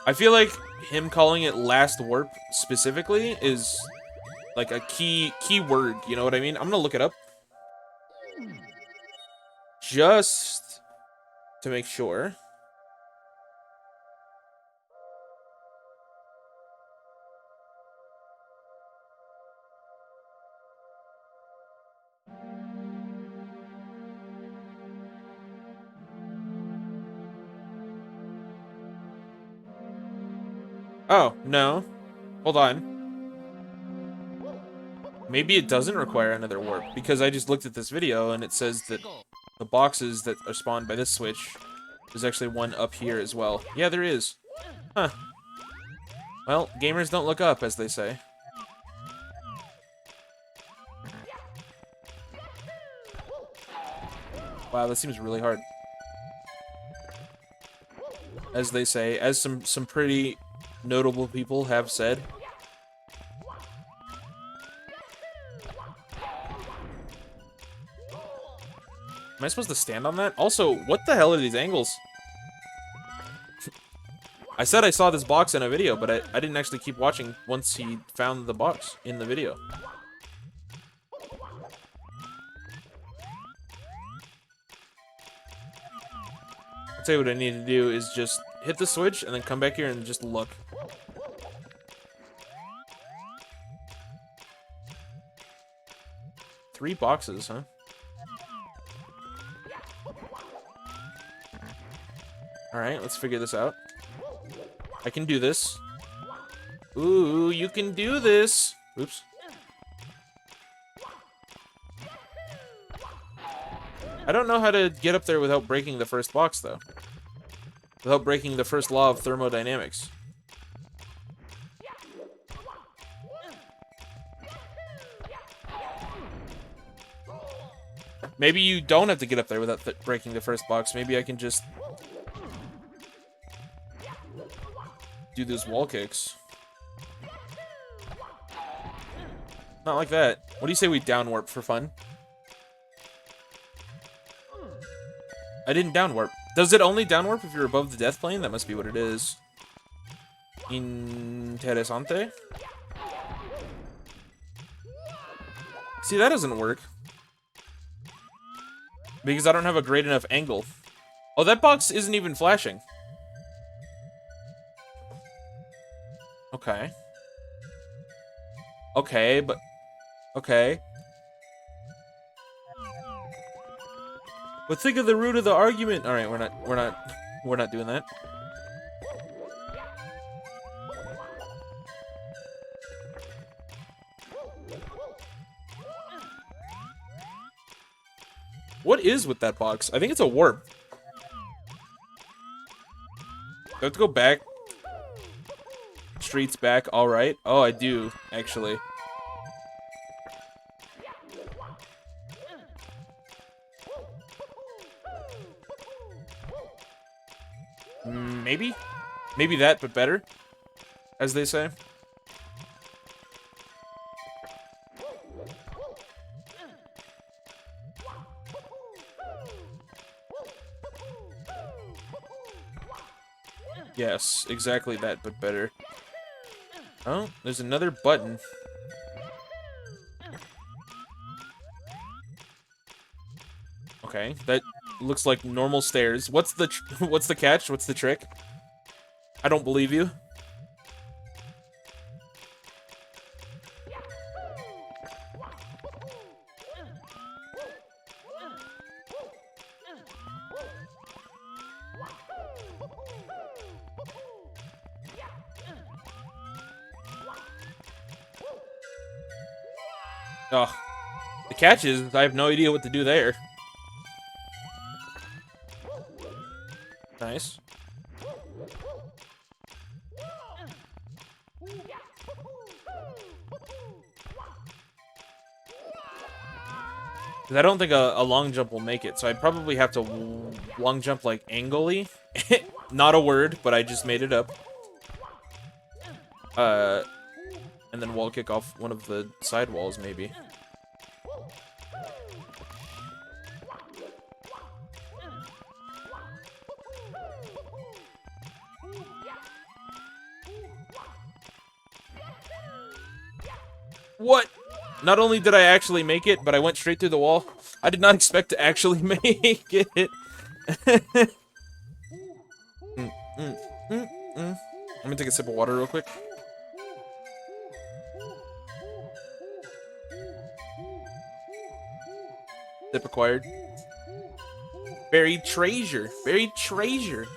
I feel like him calling it last warp specifically is like a key word, you know what I mean? I'm gonna look it up. Just to make sure. Oh, no. Hold on. Maybe it doesn't require another warp, because I just looked at this video and it says that the boxes that are spawned by this switch, there's actually one up here as well. Yeah, there is. Huh. Well, gamers don't look up, as they say. Wow, that seems really hard. As they say, as some pretty notable people have said. Am I supposed to stand on that? Also, what the hell are these angles? I said I saw this box in a video, but I didn't actually keep watching once he found the box in the video. I'll tell you what I need to do is just hit the switch and then come back here and just look. Three boxes, huh? Alright, let's figure this out. I can do this. Ooh, you can do this! Oops. I don't know how to get up there without breaking the first box, though. without breaking the first law of thermodynamics. Maybe you don't have to get up there without breaking the first box. Maybe I can just do those wall kicks. Not like that. What do you say we down warp for fun? I didn't down warp. Does it only down warp if you're above the death plane? That must be what it is. Interesante. See, that doesn't work. Because I don't have a great enough angle. Oh, that box isn't even flashing. Okay. Okay, but... Okay. But think of the root of the argument. All right, we're not doing that. What is with that box? I think it's a warp. Do I have to go back? Streets back, all right. Oh, I do, actually. Maybe? Maybe that, but better, as they say. Yes, exactly that, but better. Oh, there's another button. Okay, that looks like normal stairs. What's the what's the catch? What's the trick? I don't believe you. Oh, the catch is I have no idea what to do there. Nice. I don't think a long jump will make it, so I probably have to long jump like angle-y. Not a word, but I just made it up. And then wall kick off one of the side walls, maybe. What? Not only did I actually make it, but I went straight through the wall. I did not expect to actually make it. I'm gonna take a sip of water real quick. Sip acquired. Buried treasure. Buried treasure.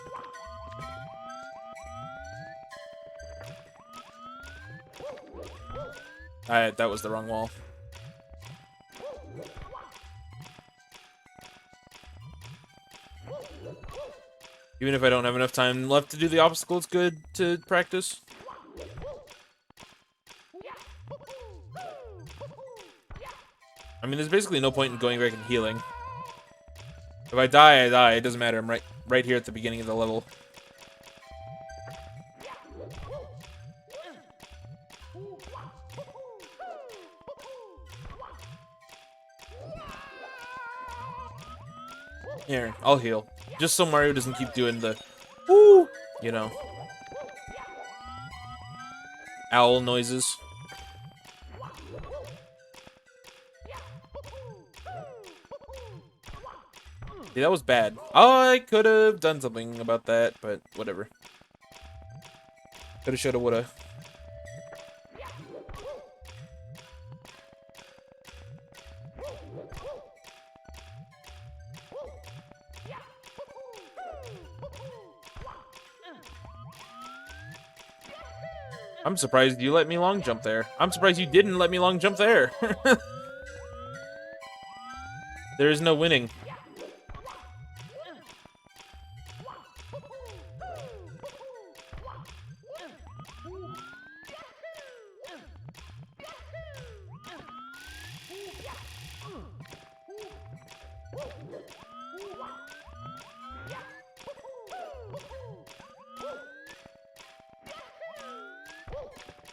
That was the wrong wall. Even if I don't have enough time left to do the obstacle, it's good to practice. I mean, there's basically no point in going back and healing. If I die, I die. It doesn't matter. I'm right here at the beginning of the level. Here, I'll heal. Just so Mario doesn't keep doing the woo, you know, owl noises. See, that was bad. I could have done something about that, but whatever. Coulda, shoulda, woulda. I'm surprised you let me long jump there. I'm surprised you didn't let me long jump there. There is no winning.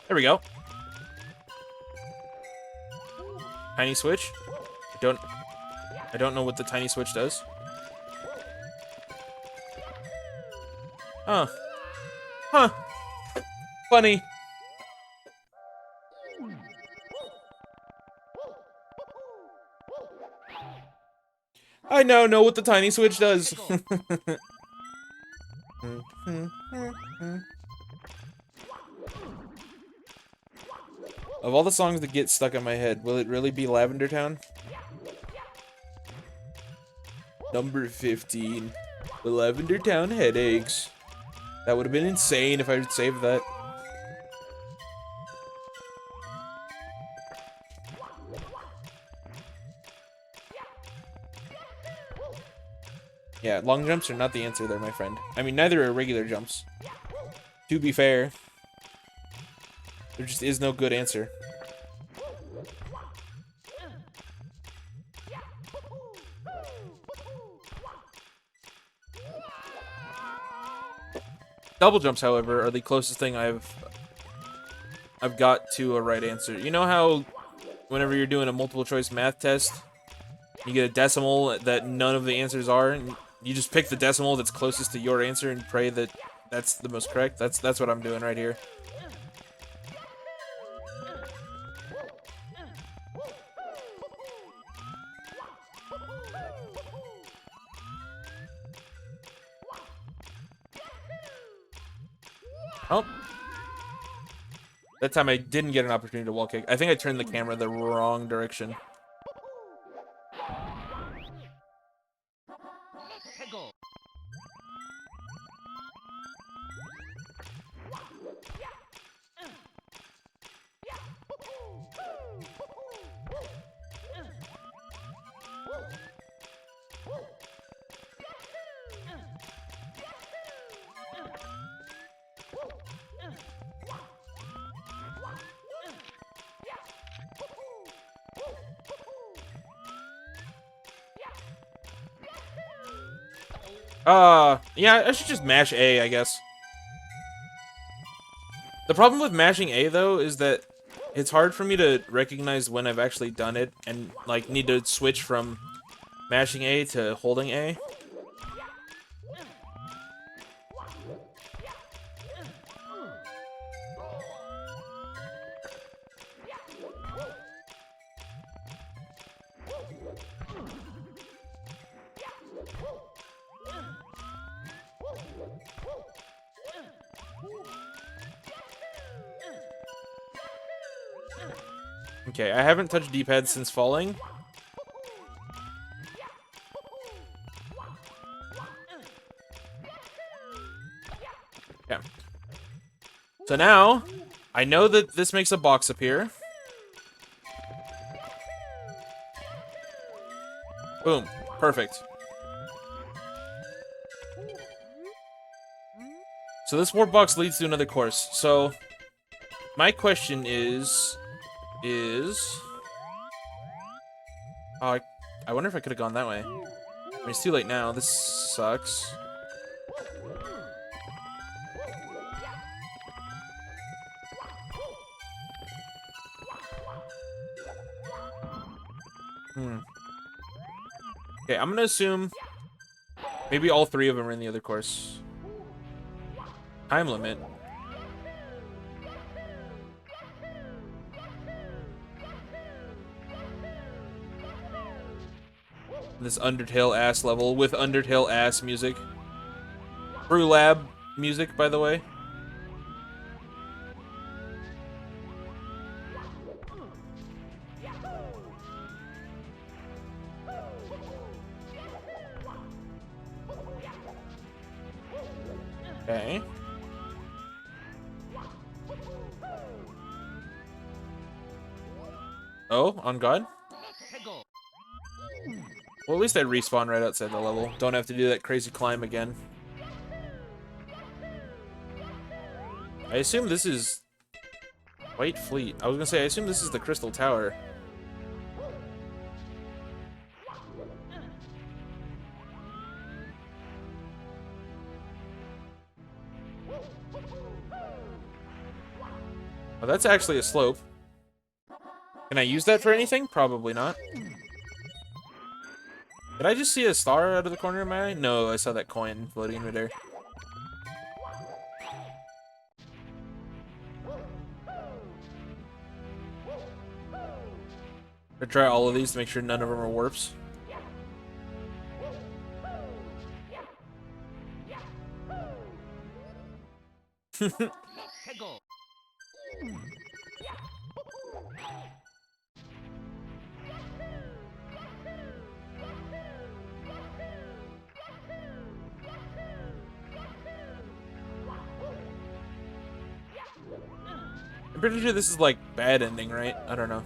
There we go. Tiny switch. I don't know what the tiny switch does. Huh. Huh. Funny. I now know what the tiny switch does. Of all the songs that get stuck in my head, will it really be Lavender Town? Number 15. The Lavender Town Headaches. That would have been insane if I had saved that. Yeah, long jumps are not the answer there, my friend. I mean, neither are regular jumps. To be fair, there just is no good answer. Double jumps, however, are the closest thing I've got to a right answer. You know how whenever you're doing a multiple choice math test, you get a decimal that none of the answers are, and you just pick the decimal that's closest to your answer and pray that that's the most correct? That's what I'm doing right here. Oh. That time I didn't get an opportunity to wall kick. I think I turned the camera the wrong direction. Yeah, I should just mash A, I guess. The problem with mashing A, though, is that it's hard for me to recognize when I've actually done it and, like, need to switch from mashing A to holding A. Okay, I haven't touched D-pad since falling. Okay. So now, I know that this makes a box appear. Boom. Perfect. So this warp box leads to another course. So, my question is... Oh, I wonder if I could have gone that way. I mean, it's too late now. This sucks. Okay, I'm gonna assume maybe all three of them are in the other course. Time limit. This Undertale ass level with Undertale ass music. Brew Lab music, by the way. Okay. Oh, on God? Well, at least I respawn right outside the level. Don't have to do that crazy climb again. I assume this is... White Fleet. I was gonna say, I assume this is the Crystal Tower. Oh, that's actually a slope. Can I use that for anything? Probably not. Did I just see a star out of the corner of my eye? No, I saw that coin floating in midair. I try all of these to make sure none of them are warps. I'm pretty sure this is like bad ending, right? I don't know.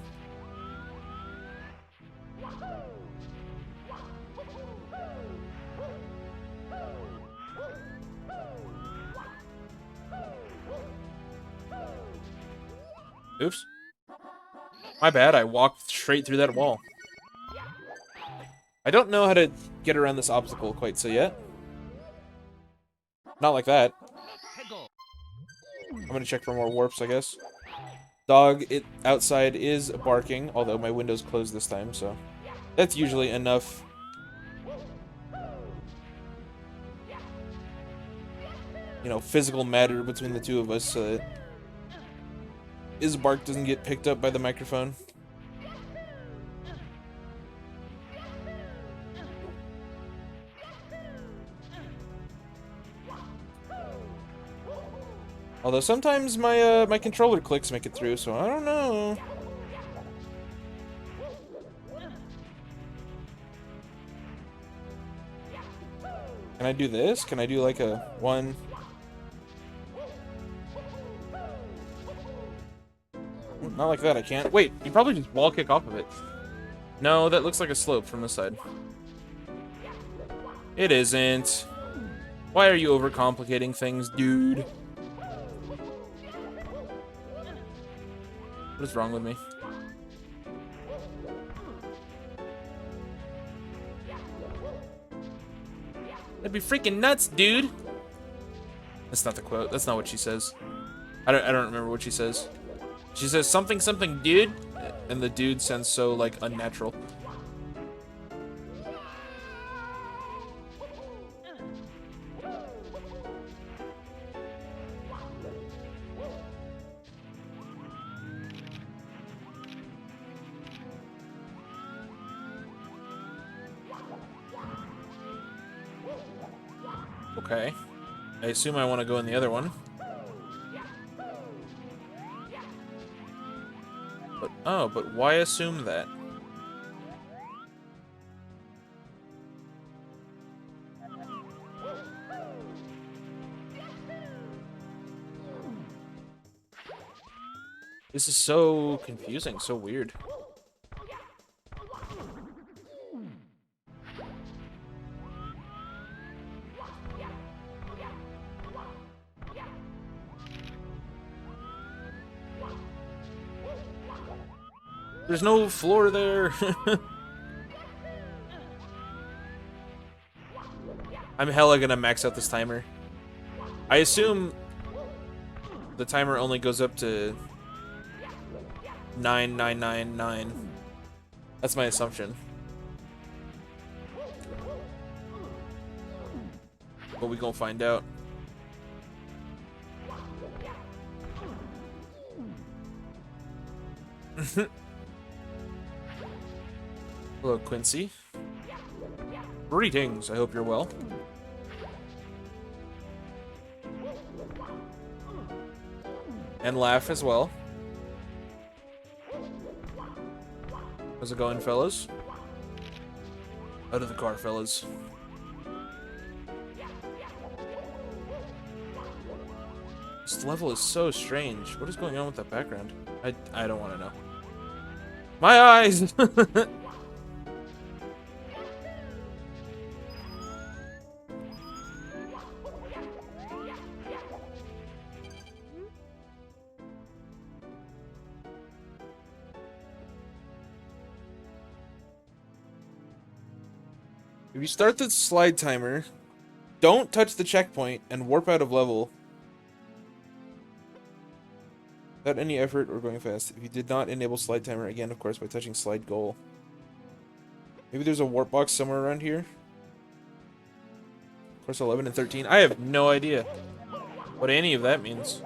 Oops. My bad, I walked straight through that wall. I don't know how to get around this obstacle quite so yet. Not like that. I'm gonna check for more warps, I guess. Dog outside is barking, although my window's closed this time, so that's usually enough. You know, physical matter between the two of us so that his bark doesn't get picked up by the microphone. Although sometimes my my controller clicks make it through, so I don't know. Can I do this? Can I do like a one? Not like that, I can't. Wait, you probably just wall kick off of it. No, that looks like a slope from this side. It isn't. Why are you overcomplicating things, dude? What is wrong with me? That'd be freaking nuts, dude. That's not the quote. That's not what she says. I don't remember what she says. She says something something dude, and the dude sounds so like unnatural. Okay. I assume I want to go in the other one. But, oh, but why assume that? This is so confusing, so weird. There's no floor there. I'm hella gonna max out this timer. I assume the timer only goes up to 9999. That's my assumption. But we gonna find out. Hello, Quincy. Greetings, I hope you're well. And laugh as well. How's it going, fellas? Out of the car, fellas. This level is so strange. What is going on with that background? I don't want to know. My eyes! If you start the slide timer, don't touch the checkpoint and warp out of level. Without any effort or going fast. If you did not enable slide timer, again, of course, by touching slide goal. Maybe there's a warp box somewhere around here. Of course, 11 and 13. I have no idea what any of that means.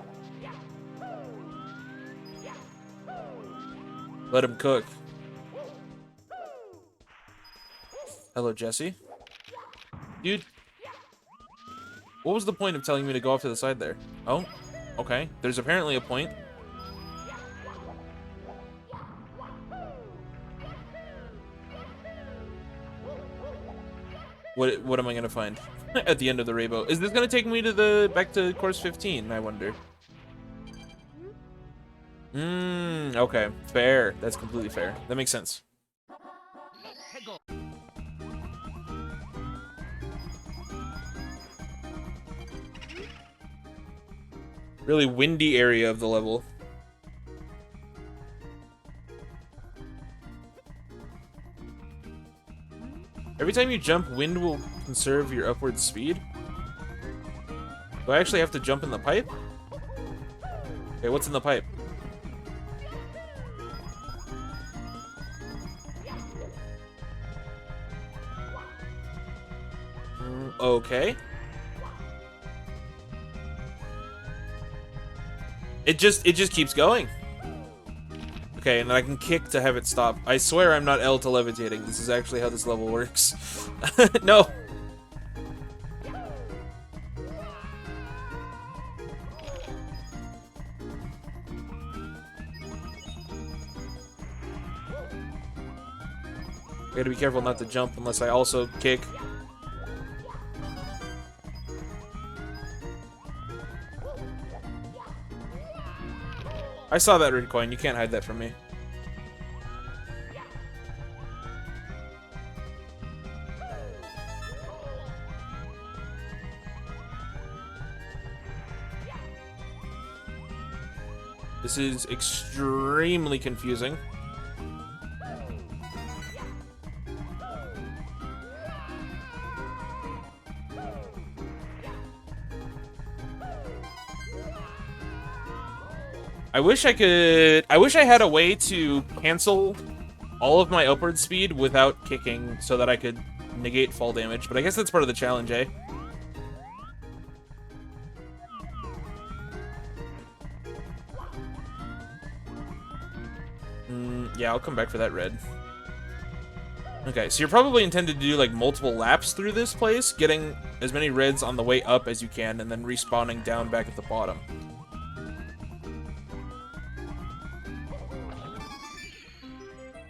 Let him cook. Hello, Jesse. Dude. What was the point of telling me to go off to the side there? Oh, okay. There's apparently a point. What am I gonna find at the end of the rainbow? Is this gonna take me to the back to course 15? I wonder. Okay, fair. That's completely fair. That makes sense. Really windy area of the level. Every time you jump, wind will conserve your upward speed. Do I actually have to jump in the pipe? Okay, what's in the pipe? Okay. It just keeps going. Okay, and then I can kick to have it stop. I swear I'm not L to levitating. This is actually how this level works. No. I gotta be careful not to jump unless I also kick. I saw that red coin. You can't hide that from me. This is extremely confusing. I wish I had a way to cancel all of my upward speed without kicking so that I could negate fall damage, but I guess that's part of the challenge, eh? Yeah, I'll come back for that red. Okay, so you're probably intended to do like multiple laps through this place, getting as many reds on the way up as you can, and then respawning down back at the bottom.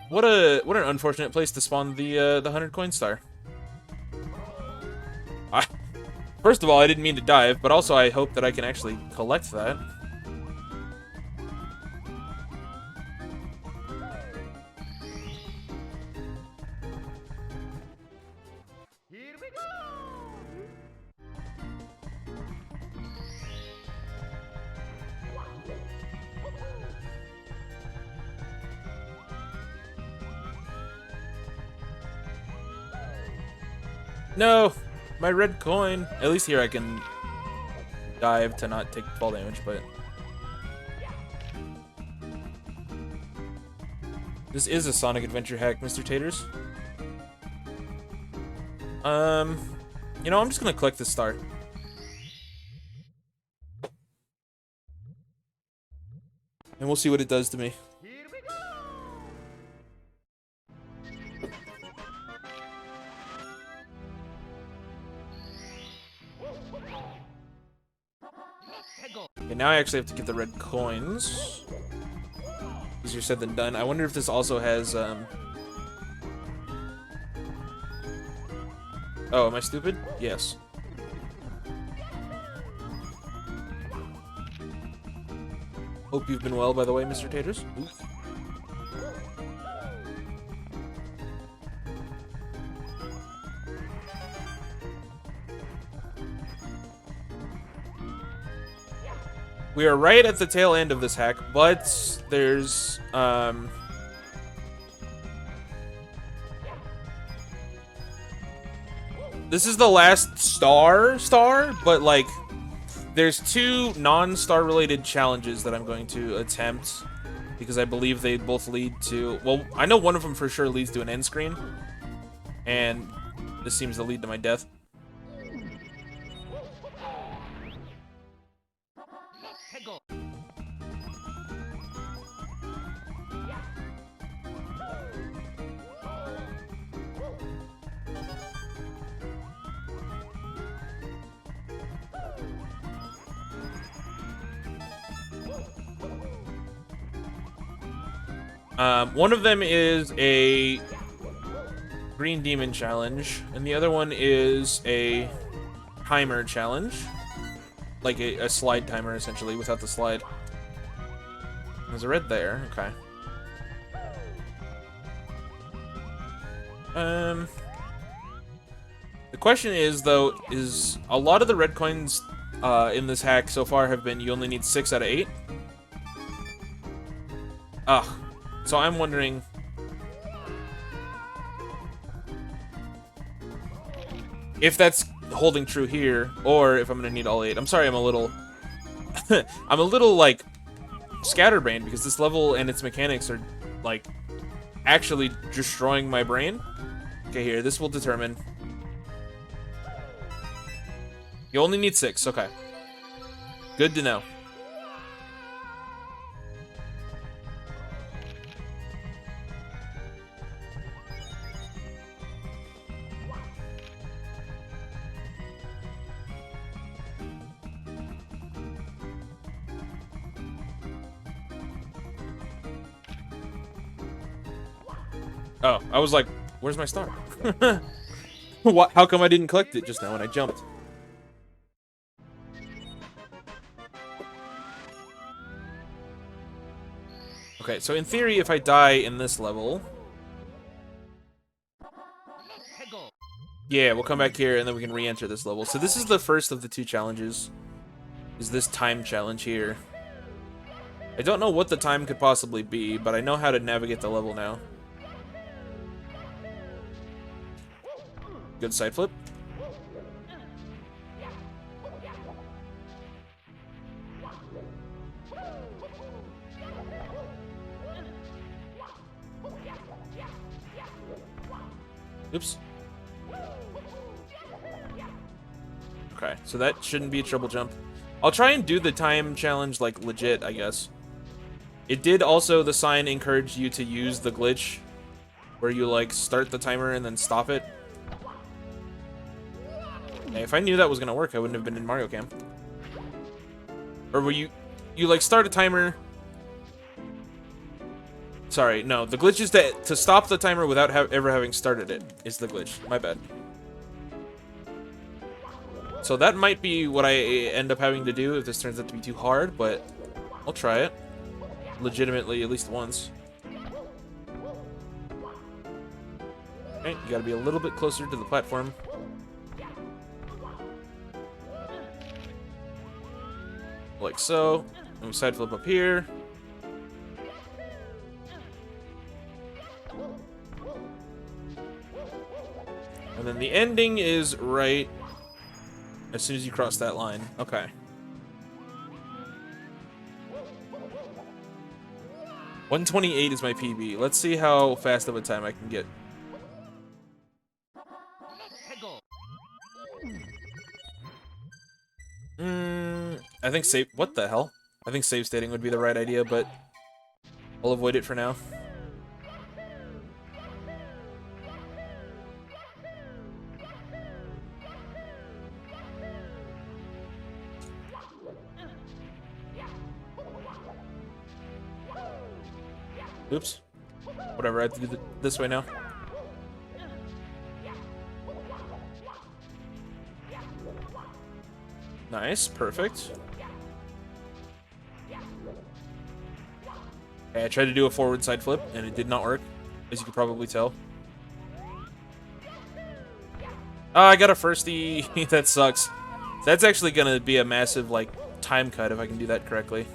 What an unfortunate place to spawn the 100 coin star. First of all, I didn't mean to dive, but also I hope that I can actually collect that. Here we go. No! My red coin! At least here I can dive to not take fall damage, but... This is a Sonic Adventure hack, Mr. Taters. You know, I'm just gonna collect this star. And we'll see what it does to me. Here we go. Okay, now I actually have to get the red coins. Easier said than done. I wonder if this also has, Oh, am I stupid? Yes. Hope you've been well, by the way, Mr. Taters. Oof. We are right at the tail end of this hack, but there's, This is the last star, but, like, There's two non-star related challenges that I'm going to attempt because I believe they both lead to, well, I know one of them for sure leads to an end screen, and this seems to lead to my death. One of them is a green demon challenge, and the other one is a timer challenge. Like a slide timer, essentially, without the slide. There's a red there, okay. The question is, though, is a lot of the red coins in this hack so far have been you only need 6 out of 8. Ugh. So I'm wondering... if that's holding true here, or if I'm gonna need all 8. I'm sorry, I'm a little... I'm a little, like, scatterbrained, because this level and its mechanics are, like, actually destroying my brain. Okay, here, this will determine. You only need 6, okay. Good to know. Oh, I was like, where's my star? What? How come I didn't collect it just now when I jumped? Okay, so in theory, if I die in this level... yeah, we'll come back here and then we can re-enter this level. So this is the first of the 2 challenges. Is this time challenge here. I don't know what the time could possibly be, but I know how to navigate the level now. Good side flip. Oops. Okay, so that shouldn't be a triple jump. I'll try and do the time challenge, like, legit, I guess. It did also, the sign encourage you to use the glitch where you, like, start the timer and then stop it. Hey, if I knew that was gonna work, I wouldn't have been in Mario Camp. Or will you like, start a timer... Sorry, no, the glitch is to stop the timer without ever having started it, is the glitch. My bad. So that might be what I end up having to do if this turns out to be too hard, but I'll try it. Legitimately, at least once. Okay, you gotta be a little bit closer to the platform. Like so. And we side flip up here. And then the ending is right as soon as you cross that line. Okay. 128 is my PB. Let's see how fast of a time I can get. I think save... what the hell? I think save stating would be the right idea, but I'll avoid it for now. Oops. Whatever, I have to do this way now. Nice, perfect. Okay, I tried to do a forward side flip, and it did not work, as you could probably tell. Oh, I got a firstie. That sucks. That's actually gonna be a massive, like, time cut if I can do that correctly.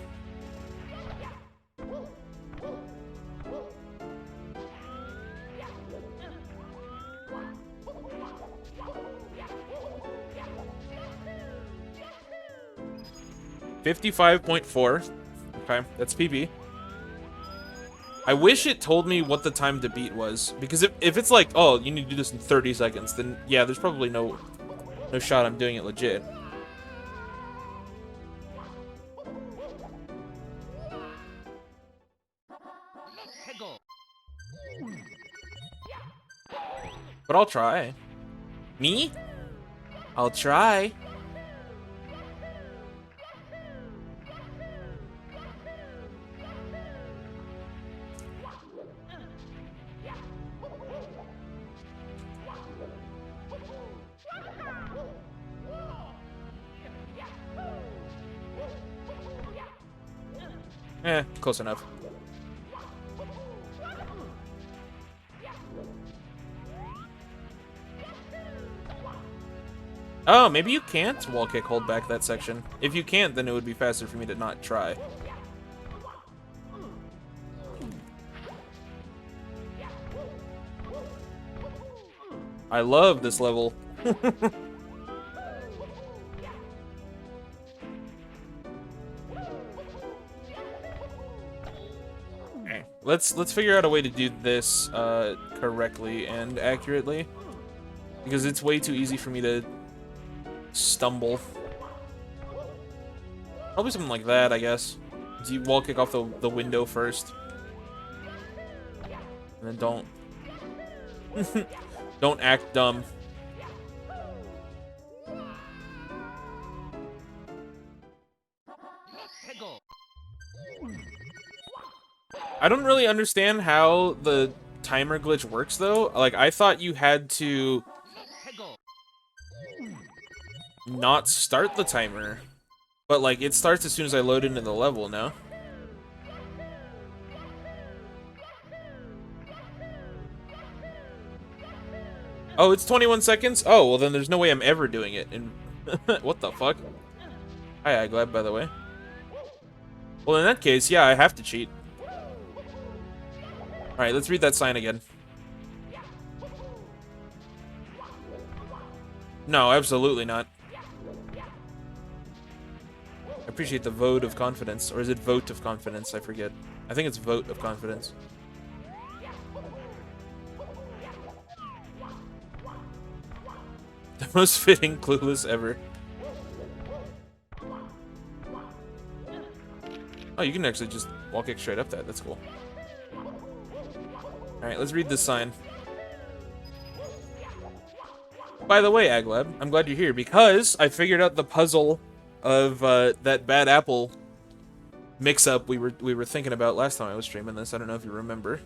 55.4. Okay, that's PB. I wish it told me what the time to beat was, because if it's like, oh, you need to do this in 30 seconds, then yeah, there's probably no shot I'm doing it legit. But I'll try. Me? I'll try. Close enough. Oh, maybe you can't wall kick hold back that section. If you can't, then it would be faster for me to not try. I love this level. Okay, let's figure out a way to do this correctly and accurately, because it's way too easy for me to stumble. Probably something like that, I guess. Do you wall kick off the window first, and then don't don't act dumb. I don't really understand how the timer glitch works, though. Like, I thought you had to not start the timer, but like it starts as soon as I load into the level. No? Oh, it's 21 seconds? Oh, well then there's no way I'm ever doing it. And what the fuck? Hi, Aglab, by the way. Well, in that case, yeah, I have to cheat. Alright, let's read that sign again. No, absolutely not. I appreciate the vote of confidence. Or is it vote of confidence? I forget. I think it's vote of confidence. The most fitting clueless ever. Oh, you can actually just wall kick straight up that. That's cool. Alright, let's read this sign. By the way, Aglab, I'm glad you're here because I figured out the puzzle of that bad apple mix-up we were thinking about last time I was streaming this. I don't know if you remember.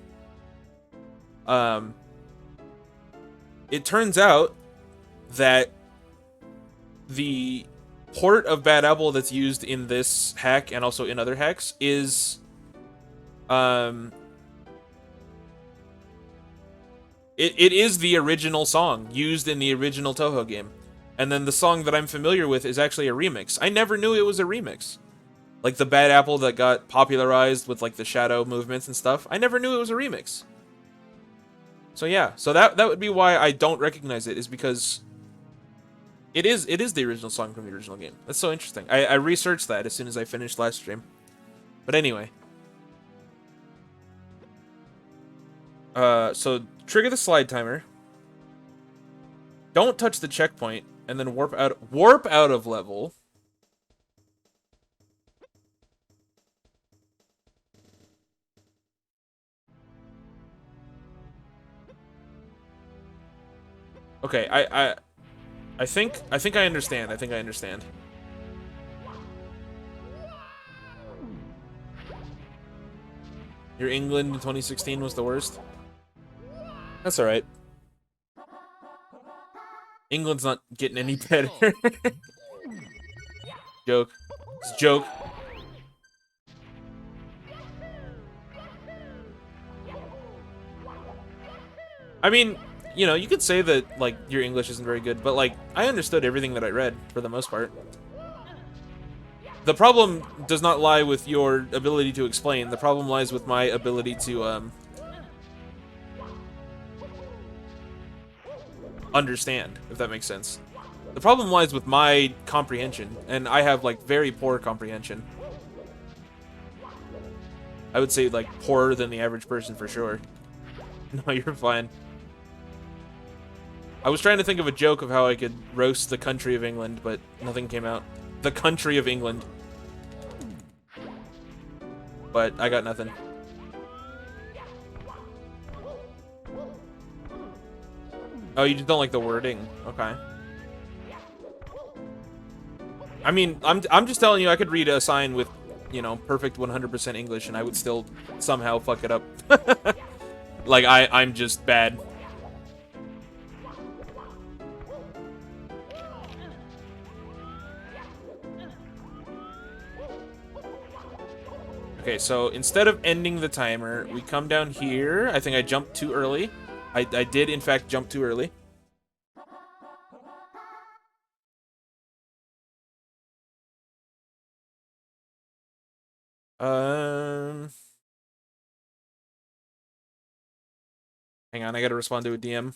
It turns out that the port of Bad Apple that's used in this hack and also in other hacks is it is the original song used in the original Toho game. And then the song that I'm familiar with is actually a remix. I never knew it was a remix. Like the Bad Apple that got popularized with like the shadow movements and stuff. I never knew it was a remix. So yeah, so that would be why I don't recognize it, is because it is the original song from the original game. That's so interesting. I researched that as soon as I finished last stream. But anyway. So trigger the slide timer. Don't touch the checkpoint, and then warp out of level. Okay, I think I understand. I think I understand. Your England in 2016 was the worst? That's alright. England's not getting any better. Joke. It's a joke. I mean, you know, you could say that, like, your English isn't very good, but, like, I understood everything that I read, for the most part. The problem does not lie with your ability to explain. The problem lies with my ability to, understand, if that makes sense. The problem lies with my comprehension, and I have, like, very poor comprehension. I would say, like, poorer than the average person for sure. No, you're fine. I was trying to think of a joke of how I could roast the country of England, but nothing came out. The country of England. But I got nothing. Oh, you just don't like the wording. Okay. I mean, I'm just telling you, I could read a sign with, you know, perfect 100% English, and I would still somehow fuck it up. Like, I'm just bad. Okay, so instead of ending the timer, we come down here. I think I jumped too early. I did, in fact, jump too early. Hang on, I gotta respond to a DM.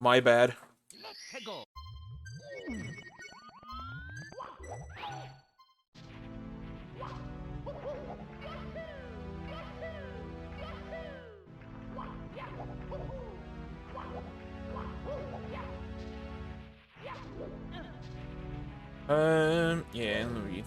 My bad. Let's go. Yeah, let me read.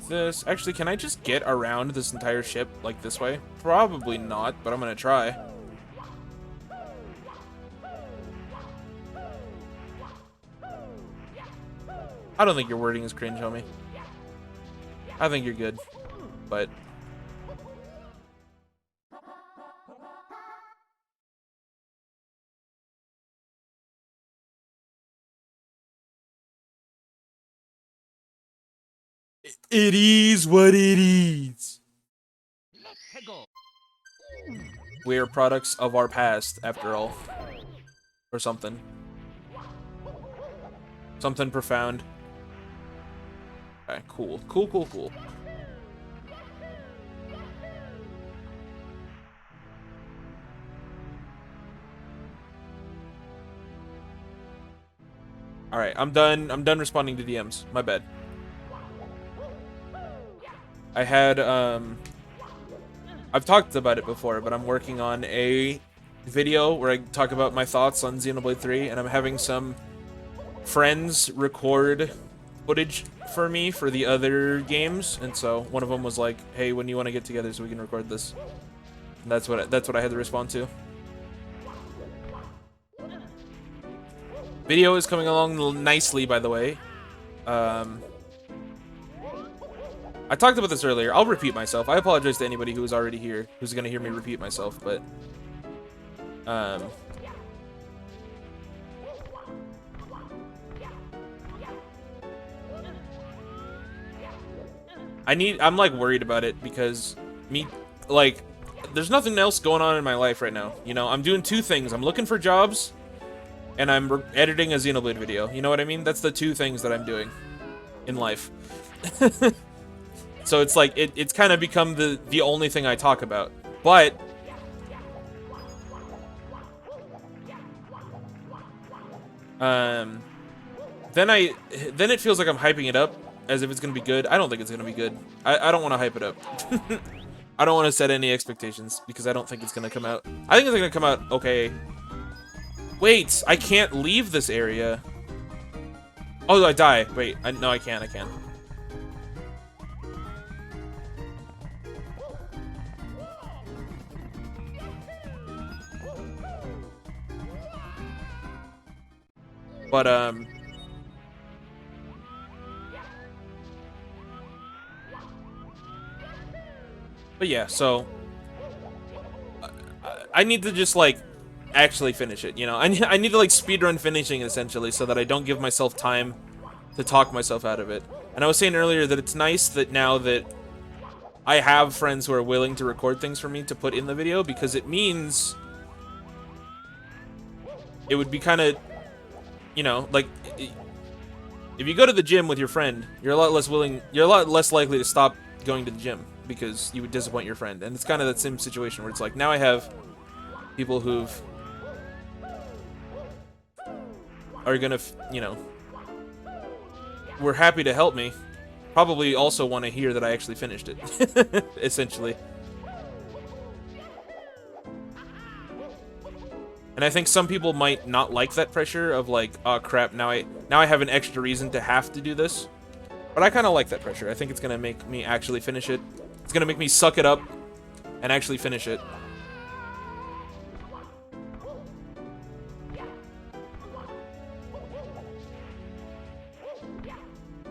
This actually, can I just get around this entire ship like this way? Probably not, but I'm gonna try. I don't think your wording is cringe, homie. I think you're good, but it is what it is. Let's go. We are products of our past, after all. Or something. Something profound. Okay, cool. Cool, cool, cool. Alright, I'm done responding to DMs. My bad. I had, I've talked about it before, but I'm working on a video where I talk about my thoughts on Xenoblade 3, and I'm having some friends record footage for me for the other games, and so one of them was like, hey, when do you want to get together so we can record this? And that's what I had to respond to. Video is coming along nicely, by the way. I talked about this earlier. I'll repeat myself. I apologize to anybody who is already here, who's gonna hear me repeat myself, but I'm like worried about it because like, there's nothing else going on in my life right now. You know, I'm doing two things. I'm looking for jobs, and I'm editing a Xenoblade video. You know what I mean? That's the two things that I'm doing in life. So it's like, it's kind of become the only thing I talk about. But then it feels like I'm hyping it up as if it's gonna be good. I don't think it's gonna be good. I don't want to hype it up. I don't want to set any expectations because I don't think it's gonna come out. I think it's gonna come out okay. Wait, I can't leave this area. Oh, I die. Wait, no, I can. But yeah, so I need to just like actually finish it, you know? I need to like speedrun finishing essentially so that I don't give myself time to talk myself out of it. And I was saying earlier that it's nice that now that I have friends who are willing to record things for me to put in the video, because it means it would be kind of, you know, like, if you go to the gym with your friend, you're a lot less likely to stop going to the gym. because you would disappoint your friend. And it's kind of that same situation where it's like, now I have people who've are gonna, you know, were happy to help me, probably also want to hear that I actually finished it, essentially. And I think some people might not like that pressure of like, oh crap, now I have an extra reason to have to do this. But I kind of like that pressure. I think it's gonna make me actually finish it. It's gonna make me suck it up and actually finish it.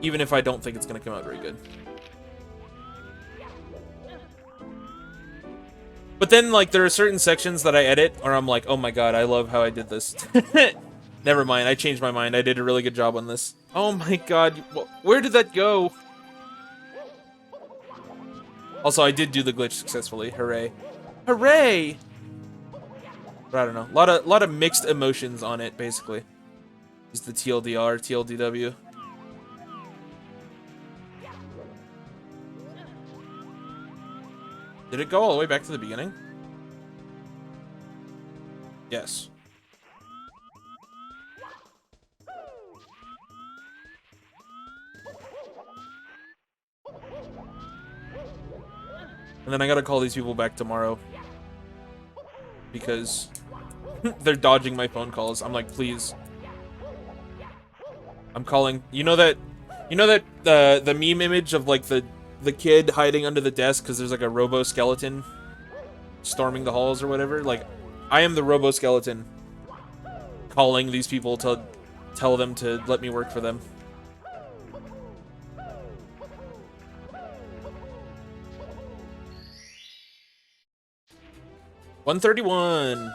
Even if I don't think it's gonna come out very good. But then, like, there are certain sections that I edit where I'm like, oh my god, I love how I did this. Never mind, I changed my mind. I did a really good job on this. Oh my god, where did that go? Also, I did do the glitch successfully. Hooray. Hooray! But I don't know. A lot of mixed emotions on it, basically. Is the TLDR, TLDW. Did it go all the way back to the beginning? Yes. And then I gotta call these people back tomorrow. Because they're dodging my phone calls. I'm like, please. I'm calling. You know that the meme image of like the kid hiding under the desk because there's like a robo skeleton storming the halls or whatever? Like, I am the robo skeleton calling these people to tell them to let me work for them. $131.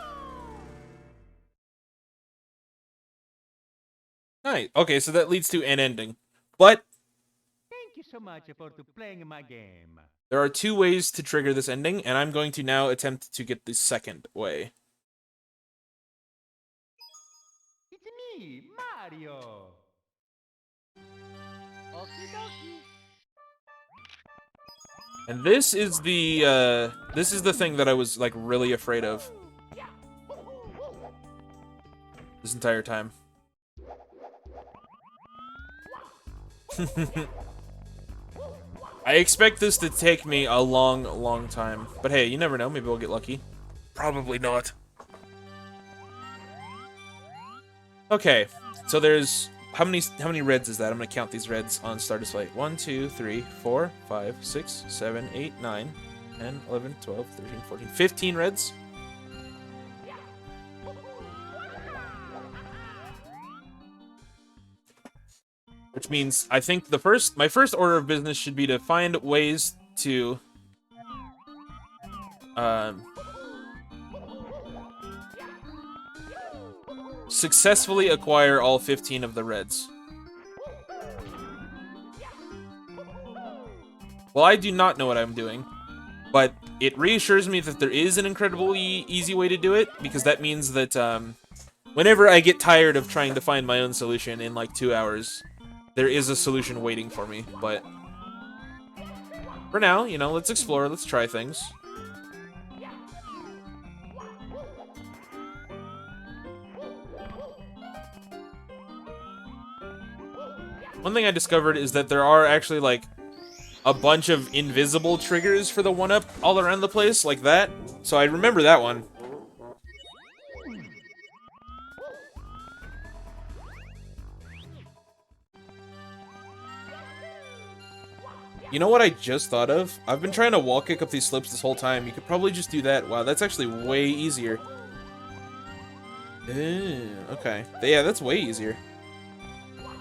Nice. Okay, so that leads to an ending. But Thank you so much for playing my game. there are 2 ways to trigger this ending, and I'm going to now attempt to get the second way. It's me, Mario. Okie dokie. And this is the thing that I was like really afraid of this entire time. I expect this to take me a long time. But hey, you never know, maybe we'll get lucky. Probably not. Okay, so there's how many reds is that? I'm gonna count these reds on Star Display. 1, 2, 3, 4, 5, 6, 7, 8, 9, 10, 11, 12, 13, 14, 15 reds. Which means I think my first order of business should be to find ways to successfully acquire all 15 of the reds. Well, I do not know what I'm doing, but it reassures me that there is an incredibly easy way to do it, because that means that whenever I get tired of trying to find my own solution in like 2 hours, there is a solution waiting for me. But for now, you know, let's explore, let's try things. One thing I discovered is that there are actually, like, a bunch of invisible triggers for the 1-up all around the place, like that. So I remember that one. You know what I just thought of? I've been trying to wall kick up these slopes this whole time. You could probably just do that. Wow, that's actually way easier. Okay. Yeah, that's way easier.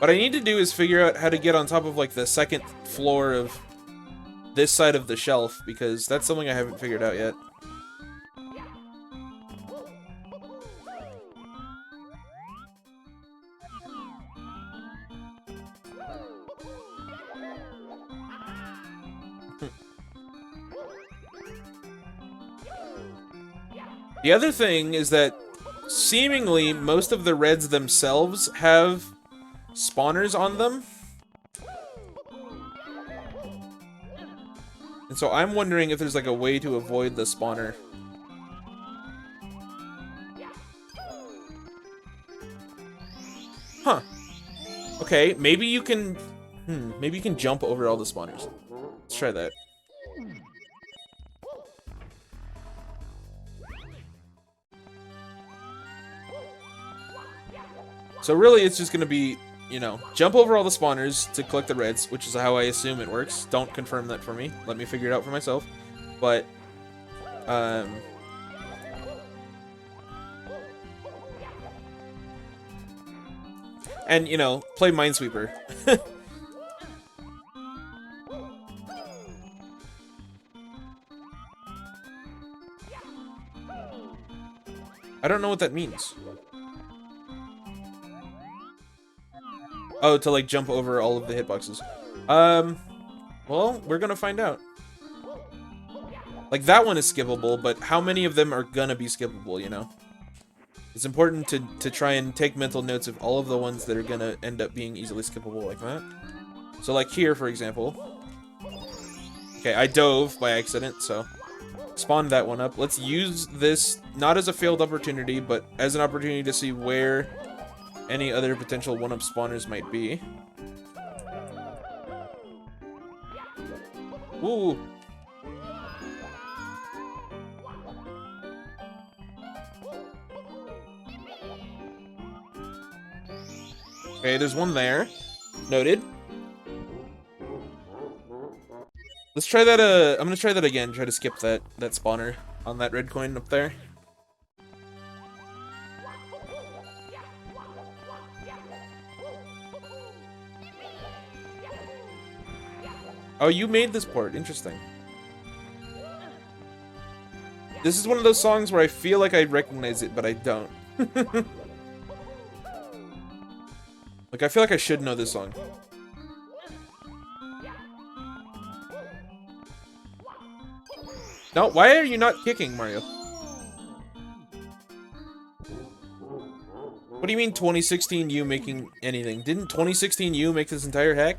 What I need to do is figure out how to get on top of, like, the second floor of this side of the shelf, because that's something I haven't figured out yet. The other thing is that seemingly most of the reds themselves have spawners on them. And so I'm wondering if there's like a way to avoid the spawner. Huh. Okay, maybe you can... maybe you can jump over all the spawners. Let's try that. So really, it's just gonna be, you know, jump over all the spawners to collect the reds, which is how I assume it works. Don't confirm that for me. Let me figure it out for myself. But, and, you know, play Minesweeper. I don't know what that means. Oh, to like jump over all of the hitboxes. Well, we're gonna find out. Like, that one is skippable, but how many of them are gonna be skippable, you know? It's important to try and take mental notes of all of the ones that are gonna end up being easily skippable like that. So, like here, for example. Okay, I dove by accident, so spawn that one up. Let's use this not as a failed opportunity, but as an opportunity to see where any other potential one-up spawners might be. Ooh. Okay, there's one there. Noted. Let's try that, I'm gonna try that again. Try to skip that spawner on that red coin up there. Oh, you made this port. Interesting. This is one of those songs where I feel like I recognize it, but I don't. Like, I feel like I should know this song. No, why are you not kicking, Mario? What do you mean 2016 you making anything? Didn't 2016 you make this entire hack?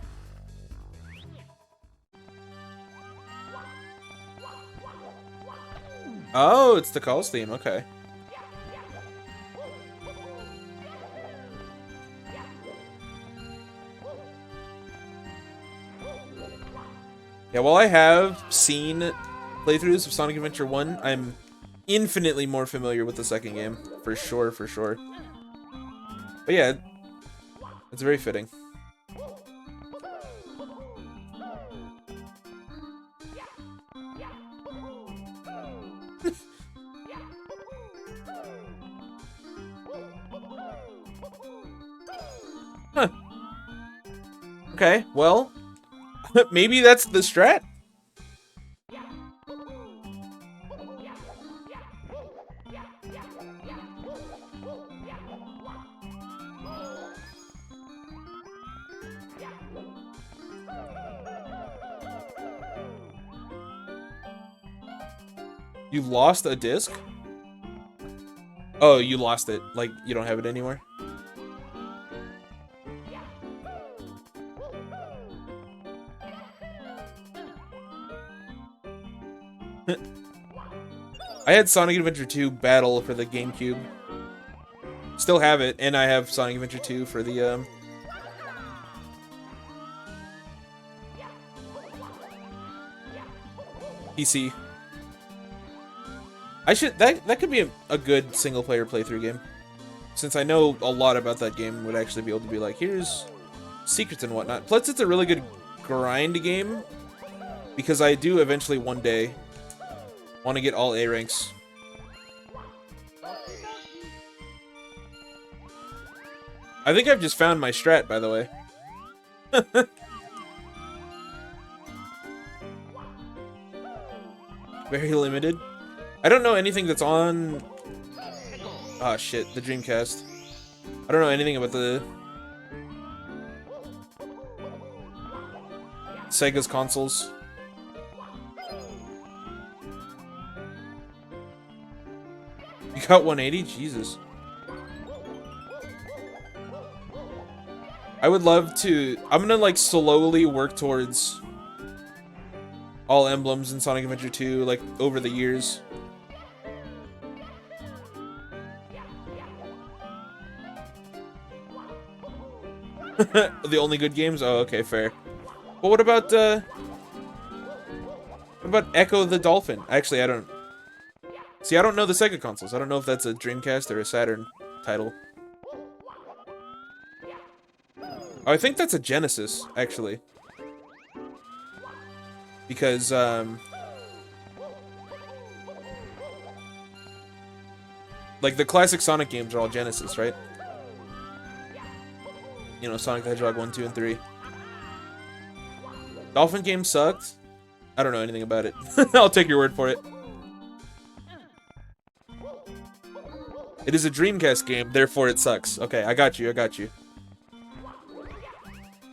Oh, it's the calls theme, okay. Yeah, while I have seen playthroughs of Sonic Adventure 1, I'm infinitely more familiar with the second game. For sure, for sure. But yeah, it's very fitting. Huh. Okay, well, maybe that's the strat. You lost a disc? Oh, you lost it. Like, you don't have it anymore? I had Sonic Adventure 2 Battle for the GameCube. Still have it, and I have Sonic Adventure 2 for the, PC. That could be a good single-player playthrough game. Since I know a lot about that game, would actually be able to be like, here's secrets and whatnot. Plus, it's a really good grind game, because I do eventually one day want to get all A ranks. I think I've just found my strat, by the way. Very limited. I don't know anything that's on... Ah, shit, the Dreamcast. I don't know anything about the... Sega's consoles. You got 180? Jesus. I would love to... I'm gonna, like, slowly work towards all emblems in Sonic Adventure 2, like, over the years. The only good games? Oh, okay, fair. But what about Echo the Dolphin? Actually, I don't... See, I don't know the Sega consoles. I don't know if that's a Dreamcast or a Saturn title. Oh, I think that's a Genesis, actually. Because, like, the classic Sonic games are all Genesis, right? You know, Sonic the Hedgehog 1, 2, and 3. Dolphin game sucked. I don't know anything about it. I'll take your word for it. It is a Dreamcast game, therefore it sucks. Okay, I got you, I got you.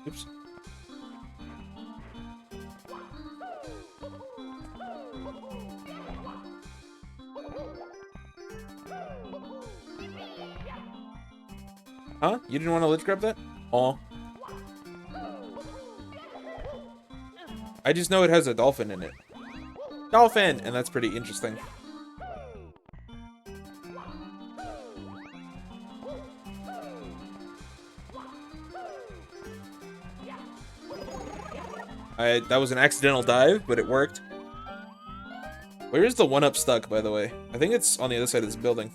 Oops. Huh? You didn't want to ledge grab that? Aw. I just know it has a dolphin in it. Dolphin! And that's pretty interesting. That was an accidental dive, but it worked. Where is the 1-up stuck, by the way? I think it's on the other side of this building.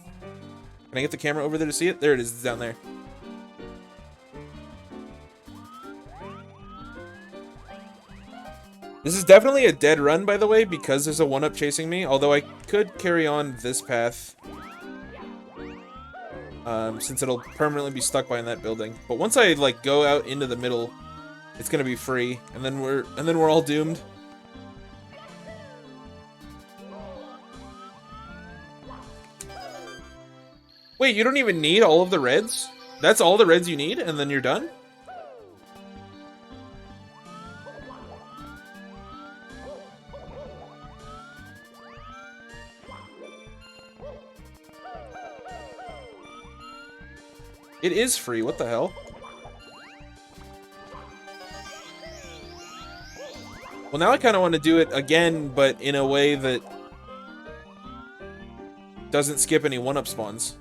Can I get the camera over there to see it? There it is, it's down there. This is definitely a dead run, by the way, because there's a 1-up chasing me, although I could carry on this path. Since it'll permanently be stuck behind that building. But once I, like, go out into the middle, it's gonna be free, and then we're all doomed. Wait, you don't even need all of the reds? That's all the reds you need, and then you're done? It is free, what the hell? Well, now I kind of want to do it again, but in a way that doesn't skip any 1-up spawns.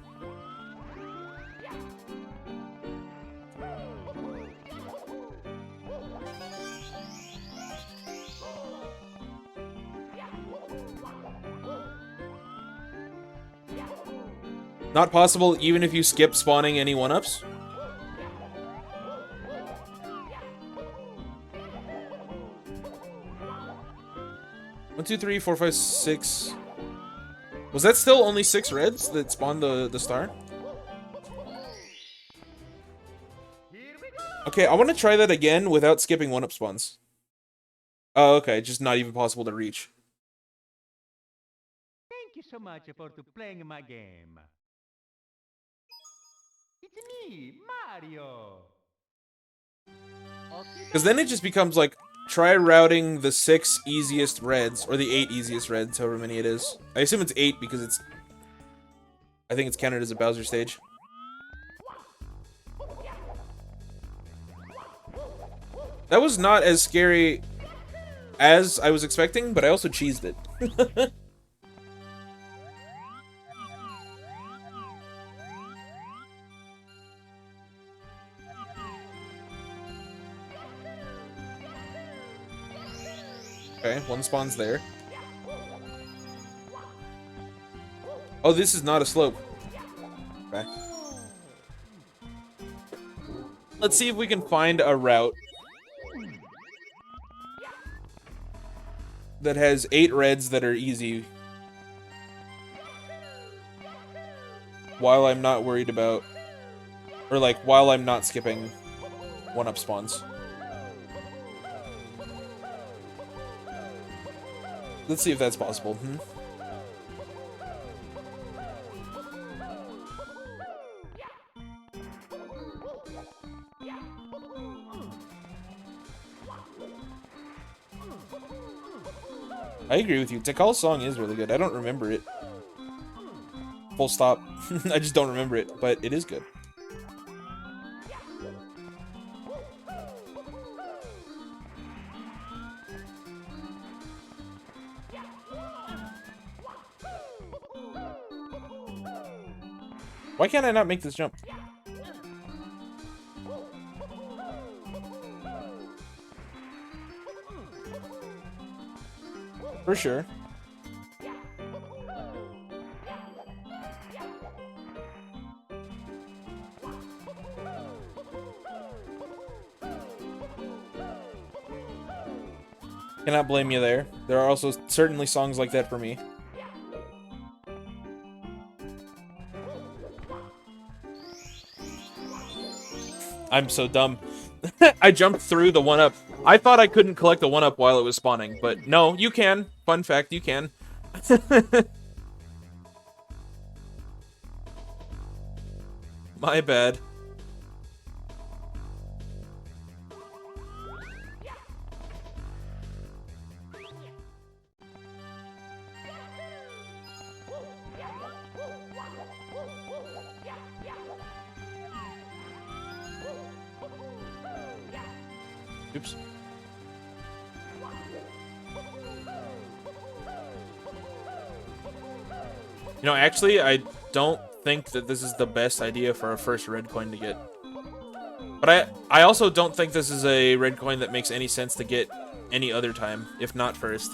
Not possible even if you skip spawning any 1-ups? One, two, three, four, five, six. Was that still only 6 reds that spawned the star? Okay, I want to try that again without skipping 1-up spawns. Oh, okay, just not even possible to reach. Thank you so much for playing my game. It's me, Mario. Because then it just becomes like, try routing the 6 easiest reds, or the 8 easiest reds, however many it is. I assume it's 8 because it's... I think it's counted as a Bowser stage. That was not as scary as I was expecting, but I also cheesed it. Okay, 1 spawn's there. Oh, this is not a slope. Okay. Let's see if we can find a route that has 8 reds that are easy. While I'm not worried about... Or like, while I'm not skipping 1-up spawns. Let's see if that's possible. I agree with you. Tikal's song is really good. I don't remember it. Full stop. I just don't remember it, but it is good. Why can't I not make this jump? For sure. Cannot blame you there. There are also certainly songs like that for me. I'm so dumb. I jumped through the 1-up. I thought I couldn't collect the 1-up while it was spawning, but no, you can. Fun fact, you can. My bad. Oops. You know, actually, I don't think that this is the best idea for a first red coin to get. But I also don't think this is a red coin that makes any sense to get any other time, if not first.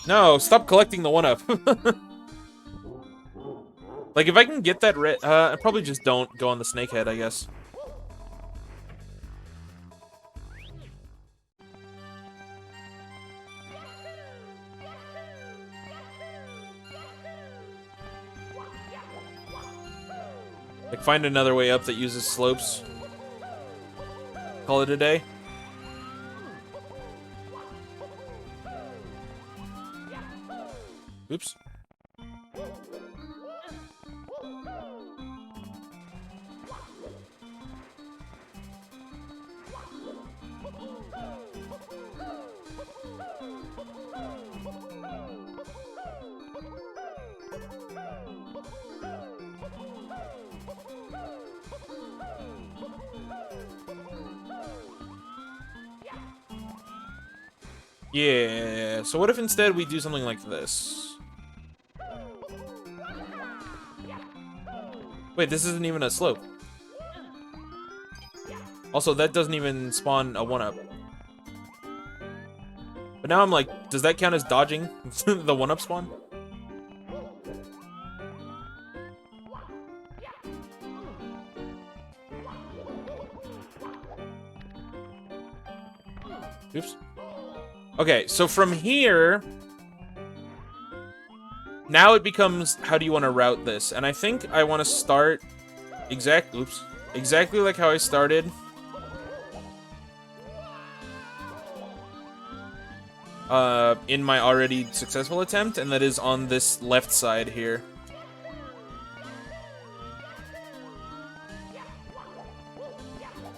No, stop collecting the 1-up. Like, if I can get that red... I probably just don't go on the snake head, I guess. Like, find another way up that uses slopes. Call it a day. Oops. Yeah, so what if instead we do something like this? Wait, this isn't even a slope. Also, that doesn't even spawn a 1-up. But now I'm like, does that count as dodging the 1-up spawn? Oops. Okay, so from here, now it becomes, how do you want to route this? And I think I want to start exactly like how I started. In my already successful attempt, and that is on this left side here.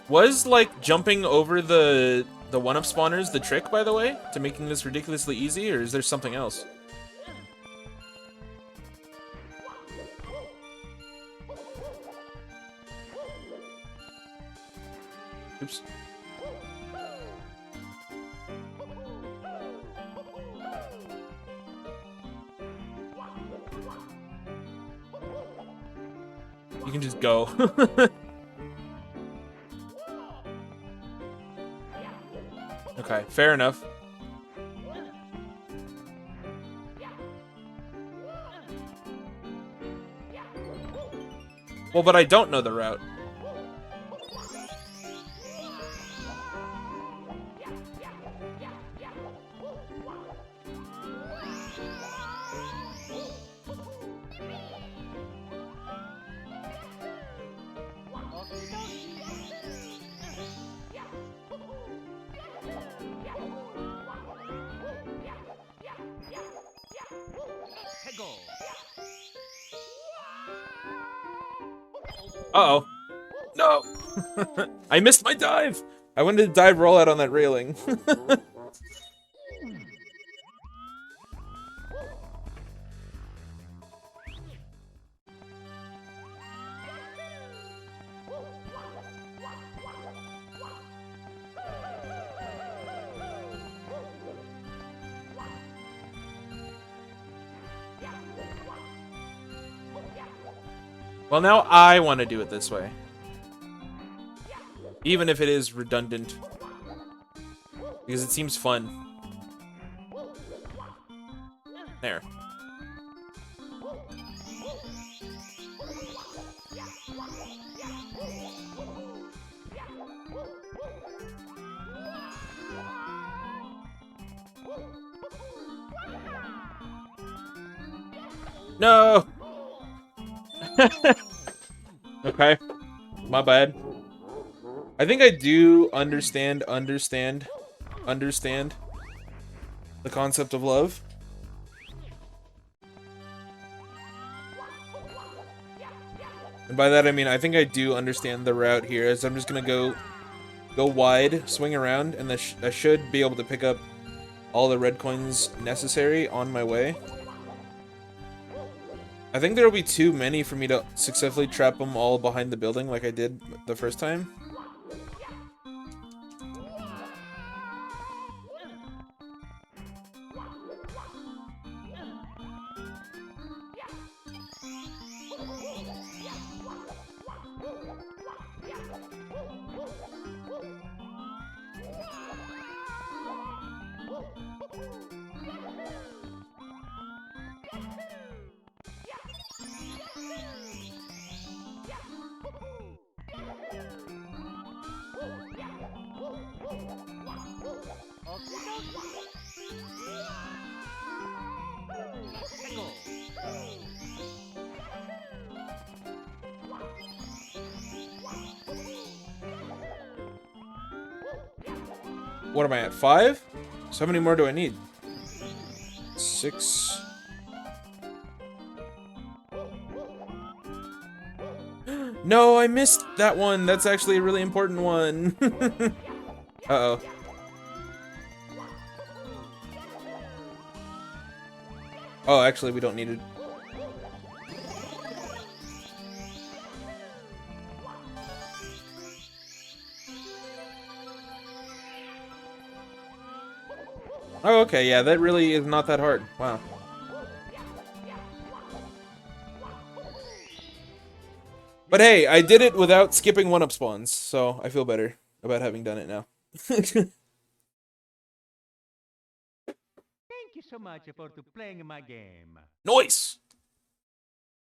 Was, like, jumping over the 1-up spawners the trick, by the way, to making this ridiculously easy, or is there something else? Oops. You can just go. Okay, fair enough. Well, but I don't know the route. Uh-oh. No! I missed my dive! I wanted to dive rollout on that railing. Well, now I want to do it this way. Even if it is redundant. Because it seems fun. There. No! Okay. My bad. I think I do understand the concept of love. And by that I mean I think I do understand the route here, as I'm just gonna go wide, swing around, and I should be able to pick up all the red coins necessary on my way. I think there will be too many for me to successfully trap them all behind the building like I did the first time. What am I at? 5? So how many more do I need? 6. No, I missed that one. That's actually a really important one. Uh-oh. Oh, actually, we don't need it. Oh, okay, yeah, that really is not that hard. Wow. But hey, I did it without skipping 1-up spawns, so I feel better about having done it now. Thank you so much for playing my game. Nice!